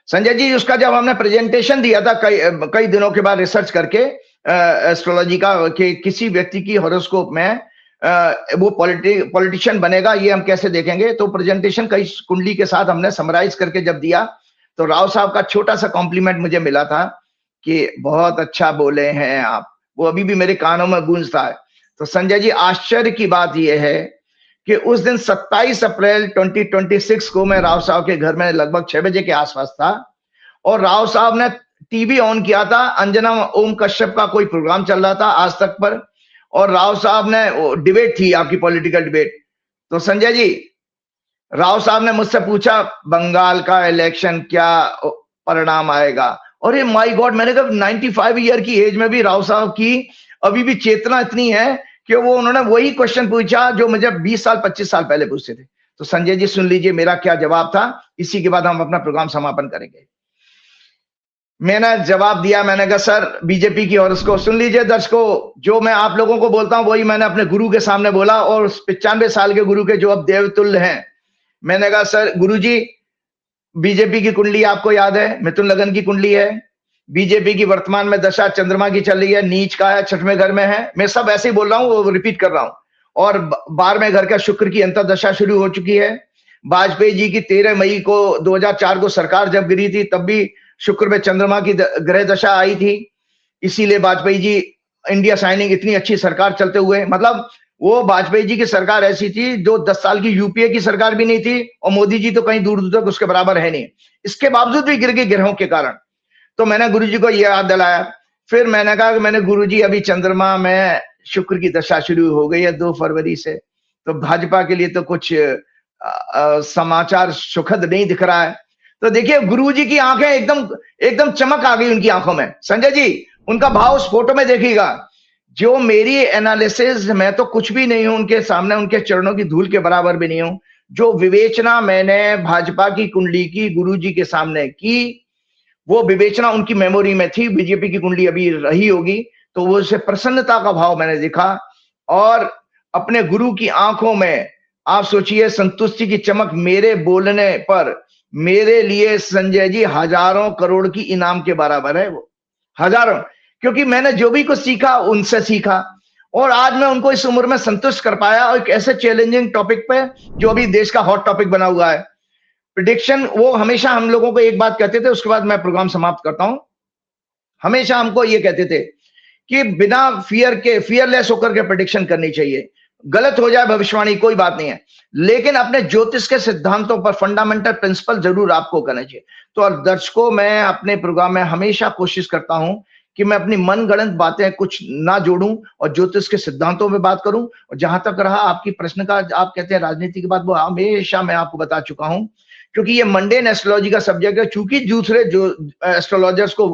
संजय जी, उसका जब हमने प्रेजेंटेशन दिया था कई दिनों के बाद रिसर्च करके एस्ट्रोलॉजी का, कि किसी व्यक्ति की हॉरोस्कोप में वो पॉलिटिशियन बनेगा, ये हम कैसे देखेंगे, तो प्रेजेंटेशन कई कुंडली के साथ हमने समराइज करके जब दिया, तो राव साहब का छोटा सा कॉम्प्लीमेंट मुझे मिला था कि बहुत अच्छा बोले हैं आप। वो अभी भी मेरे कानों में गूंजता है। तो संजय जी, आश्चर्य की बात यह है कि उस दिन 27 अप्रैल 2026 को मैं राव साहब के घर में लगभग 6 बजे के आसपास था, और राव साहब ने टीवी ऑन किया था। अंजना ओम कश्यप का कोई प्रोग्राम चल रहा था आज तक पर, और राव साहब ने, डिबेट थी आपकी, पॉलिटिकल डिबेट। तो संजय जी, राव साहब ने मुझसे पूछा बंगाल का इलेक्शन क्या परिणाम आएगा, और ये माय गॉड, मैंने कहा 95 ईयर की एज में भी राव साहब की अभी भी चेतना इतनी है कि वो उन्होंने वही क्वेश्चन पूछा जो मुझे 20 साल 25 साल पहले पूछते थे। तो संजय जी सुन लीजिए मेरा क्या जवाब था, इसी के बाद हम अपना प्रोग्राम समापन करेंगे। मैंने जवाब दिया, मैंने कहा सर बीजेपी की, और उसको सुन लीजिए दर्शकों, जो मैं आप लोगों को बोलता हूं वही मैंने अपने गुरु के सामने बोला, और 95 साल के गुरु के जो अब देवतुल्य हैं। मैंने कहा सर गुरुजी, बीजेपी की कुंडली आपको याद है, मिथुन लगन की कुंडली है, बीजेपी की वर्तमान में दशा चंद्रमा की चल रही है, नीच का है, 6वें घर में है। मैं सब ऐसे ही बोल रहा हूं, वो रिपीट कर रहा हूं। और 12वें घर का शुक्र की अंतर्दशा शुरू हो चुकी है। वाजपेयी जी की 13 मई को 2004 को सरकार जब गिरी थी, तब भी शुक्र में चंद्रमा की ग्रह दशा आई थी। इसीलिए वाजपेयी जी इंडिया साइनिंग, इतनी अच्छी सरकार चलते हुए, मतलब वो वाजपेयी जी की सरकार ऐसी थी जो 10 साल की यूपीए की सरकार भी नहीं थी, और मोदी जी तो कहीं दूर दूर तक उसके बराबर है नहीं। इसके बावजूद भी गिर गई ग्रहों के कारण। तो मैंने गुरुजी को यह याद दिलाया। फिर मैंने कहा कि मैंने गुरुजी, अभी चंद्रमा में शुक्र की दशा शुरू हो गई है 2 फरवरी से, तो भाजपा के लिए तो कुछ समाचार सुखद नहीं दिख रहा है। तो देखिए गुरुजी की आंखें एकदम चमक आ गई उनकी आंखों में। संजय जी, उनका भाव उस फोटो में देखिएगा। जो मेरी एनालिसिस, मैं तो कुछ भी नहीं हूं उनके सामने, उनके चरणों की धूल के बराबर भी नहीं हूं। जो विवेचना मैंने भाजपा की कुंडली की गुरुजी के सामने की, वो विवेचना उनकी मेमोरी में थी। बीजेपी की कुंडली अभी रही होगी, तो वो उसे प्रसन्नता का भाव मैंने देखा, और अपने गुरु की आंखों में आप सोचिए संतुष्टि की चमक। मेरे बोलने पर मेरे लिए संजय जी हजारों करोड़ की इनाम के बराबर है वो, हजारों। क्योंकि मैंने जो भी कुछ सीखा उनसे सीखा, और आज मैं उनको इस उम्र में संतुष्ट कर पाया, और एक ऐसे चैलेंजिंग टॉपिक पे जो अभी देश का हॉट टॉपिक बना हुआ है, प्रिडिक्शन। वो हमेशा हम लोगों को एक बात कहते थे, उसके बाद मैं प्रोग्राम समाप्त करता हूं। हमेशा हमको ये कहते थे कि बिना फियरलेस होकर के प्रिडिक्शन करनी चाहिए। गलत हो जाए भविष्यवाणी कोई बात नहीं है, लेकिन अपने ज्योतिष के सिद्धांतों पर, फंडामेंटल प्रिंसिपल जरूर आपको करना चाहिए। तो दर्शकों, मैं अपने प्रोग्राम में हमेशा कोशिश करता हूं कि मैं अपनी मनगढ़ंत बातें कुछ ना जोड़ूं, और ज्योतिष के सिद्धांतों में बात करूं। और जहां तक रहा आपकी प्रश्न का, आप कहते हैं राजनीति की बात, वो हमेशा मैं आपको बता चुका हूं, क्योंकि ये मंडेन एस्ट्रोलॉजी का सब्जेक्ट है। चूंकि दूसरे जो एस्ट्रोलॉजर्स को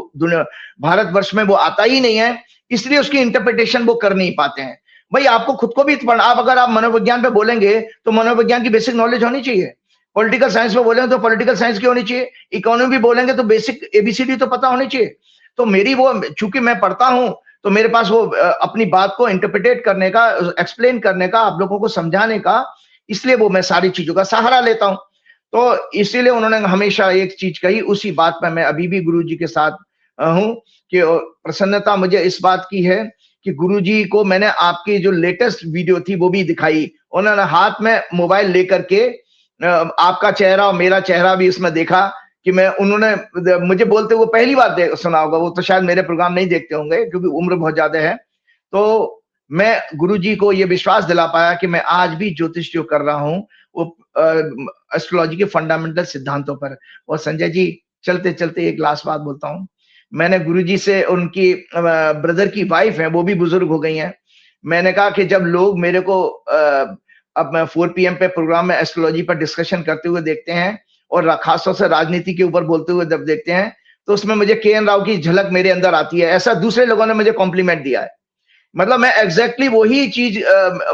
भारतवर्ष में वो आता ही नहीं है, इसलिए उसकी इंटरप्रिटेशन वो कर नहीं पाते हैं। भाई आपको खुद को भी अगर आप मनोविज्ञान पे बोलेंगे तो मनोविज्ञान की बेसिक नॉलेज होनी चाहिए। पॉलिटिकल साइंस में बोलेंगे तो पॉलिटिकल साइंस की होनी चाहिए। इकोनॉमी बोलेंगे तो बेसिक एबीसीडी तो पता होनी चाहिए। तो मेरी वो, चूंकि मैं पढ़ता हूं, तो मेरे पास वो अपनी बात को इंटरप्रिटेट करने का, एक्सप्लेन करने का, आप लोगों को समझाने का, इसलिए वो मैं सारी चीजों का सहारा लेता हूं। तो इसीलिए उन्होंने हमेशा एक चीज कही, उसी बात पे मैं अभी भी गुरुजी के साथ हूँ कि प्रसन्नता मुझे इस बात की है कि गुरुजी को मैंने आपकी जो लेटेस्ट वीडियो थी वो भी दिखाई। उन्होंने हाथ में मोबाइल लेकर के आपका चेहरा और मेरा चेहरा भी इसमें देखा कि मैं, उन्होंने मुझे बोलते हुए पहली बार सुना होगा, वो तो शायद मेरे प्रोग्राम नहीं देखते होंगे क्योंकि उम्र बहुत ज्यादा है। तो मैं गुरुजी को ये विश्वास दिला पाया कि मैं आज भी ज्योतिष जो कर रहा हूँ वो एस्ट्रोलॉजी के फंडामेंटल सिद्धांतों पर। और संजय जी, चलते चलते एक लास्ट बात बोलता हूँ। मैंने गुरुजी से, उनकी ब्रदर की वाइफ है, वो भी बुजुर्ग हो गई हैं। मैंने कहा कि जब लोग मेरे को अब मैं 4 PM पे प्रोग्राम में एस्ट्रोलॉजी पर डिस्कशन करते हुए देखते हैं और खासतौर से राजनीति के ऊपर बोलते हुए जब देखते हैं, तो उसमें मुझे के.एन. राव की झलक मेरे अंदर आती है। ऐसा दूसरे लोगों ने मुझे कॉम्प्लीमेंट दिया है। मतलब मैं एग्जैक्टली वही चीज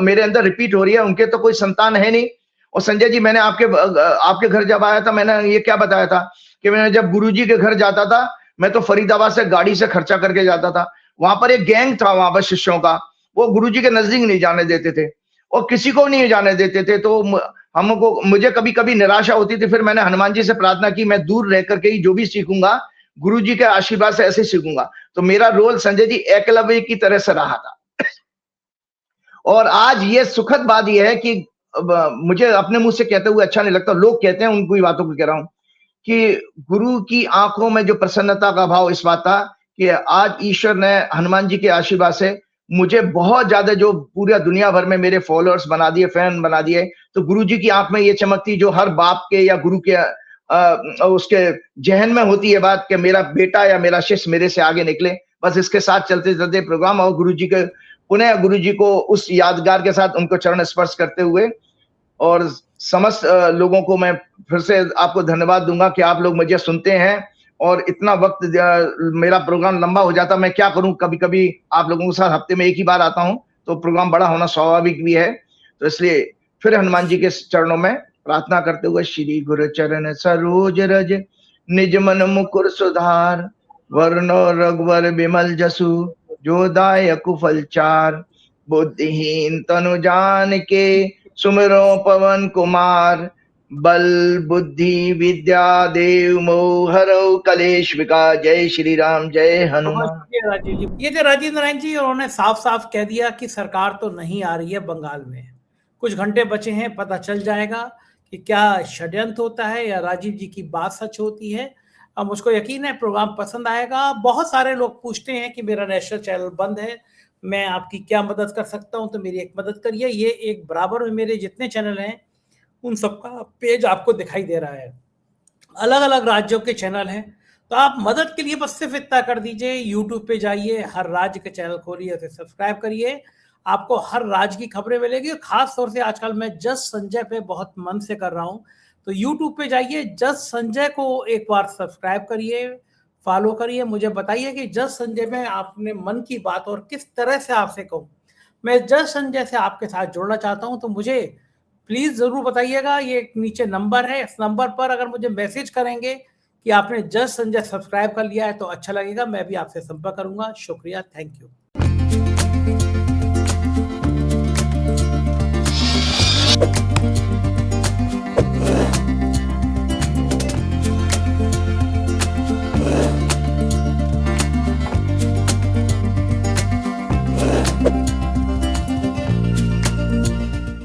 मेरे अंदर रिपीट हो रही है। उनके तो कोई संतान है नहीं। और संजय जी, मैंने आपके घर जब आया था, मैंने ये क्या बताया था कि मैं जब गुरुजी के घर जाता था, मैं तो फरीदाबाद से गाड़ी से खर्चा करके जाता था। वहां पर एक गैंग था वहां पर शिष्यों का, वो गुरुजी के नजदीक नहीं जाने देते थे और किसी को नहीं जाने देते थे। तो मुझे कभी कभी निराशा होती थी। फिर मैंने हनुमान जी से प्रार्थना की, मैं दूर रह करके ही जो भी सीखूंगा गुरुजी के आशीर्वाद से ऐसे सीखूंगा। तो मेरा रोल संजय जी एकलव्य की तरह से रहा था। और आज ये सुखद बात यह है कि मुझे अपने मुंह से कहते हुए अच्छा नहीं लगता, लोग कहते हैं, उनको बातों को कह रहा हूं कि गुरु की आंखों में जो प्रसन्नता का भाव इस बात था कि आज ईश्वर ने हनुमान जी के आशीर्वाद से मुझे बहुत ज्यादा, जो पूरी दुनिया भर में मेरे फॉलोअर्स बना दिए, फैन बना दिए, तो गुरु जी की आंख में ये चमक थी जो हर बाप के या गुरु के उसके जहन में होती है बात कि मेरा बेटा या मेरा शिष्य मेरे से आगे निकले। बस इसके साथ चलते चलते प्रोग्राम और गुरु जी के पुनः गुरु जी को उस यादगार के साथ उनको चरण स्पर्श करते हुए और समस्त लोगों को मैं फिर से आपको धन्यवाद दूंगा कि आप लोग मुझे सुनते हैं। और इतना वक्त मेरा प्रोग्राम लंबा हो जाता, मैं क्या करूं, कभी कभी आप लोगों के साथ हफ्ते में एक ही बार आता हूं, तो प्रोग्राम बड़ा होना स्वाभाविक भी है। तो इसलिए फिर हनुमान जी के चरणों में प्रार्थना करते हुए, श्री गुरु चरण सरोज रज निज मन मुकुर सुधार, वर्ण रघुवर विमल जसु जो दायक फल चार, बुद्धिहीन तनु जान के सुमिरो पवन कुमार, बल बुद्धि विद्या देव मोहरो कलेश विकार। जय श्री राम, जय हनुमान। राजीव जी, ये थे राजीव नारायण जी, उन्होंने साफ साफ कह दिया कि सरकार तो नहीं आ रही है बंगाल में, कुछ घंटे बचे हैं, पता चल जाएगा कि क्या षड्यंत्र होता है या राजीव जी की बात सच होती है। अब मुझको यकीन है प्रोग्राम पसंद आएगा। बहुत सारे लोग पूछते हैं कि मेरा नेशनल चैनल बंद है, मैं आपकी क्या मदद कर सकता हूं, तो मेरी एक मदद करिए। ये एक बराबर में मेरे जितने चैनल हैं उन सबका पेज आपको दिखाई दे रहा है, अलग अलग राज्यों के चैनल हैं। तो आप मदद के लिए बस सिर्फ इतना कर दीजिए, यूट्यूब पे जाइए, हर राज्य के चैनल खोलिए, उसे सब्सक्राइब करिए, आपको हर राज्य की खबरें मिलेगी। खास तौर से आजकल मैं जज संजय पे बहुत मन से कर रहा हूं, तो यूट्यूब पे जाइए, जज संजय को एक बार सब्सक्राइब करिए, फॉलो करिए, मुझे बताइए कि जज संजय में आपने मन की बात और किस तरह से आपसे कहूं, मैं जज संजय से आपके साथ जुड़ना चाहता हूं, तो मुझे प्लीज जरूर बताइएगा। ये नीचे नंबर है, इस नंबर पर अगर मुझे मैसेज करेंगे कि आपने जज संजय सब्सक्राइब कर लिया है तो अच्छा लगेगा, मैं भी आपसे संपर्क करूंगा। शुक्रिया, थैंक यू।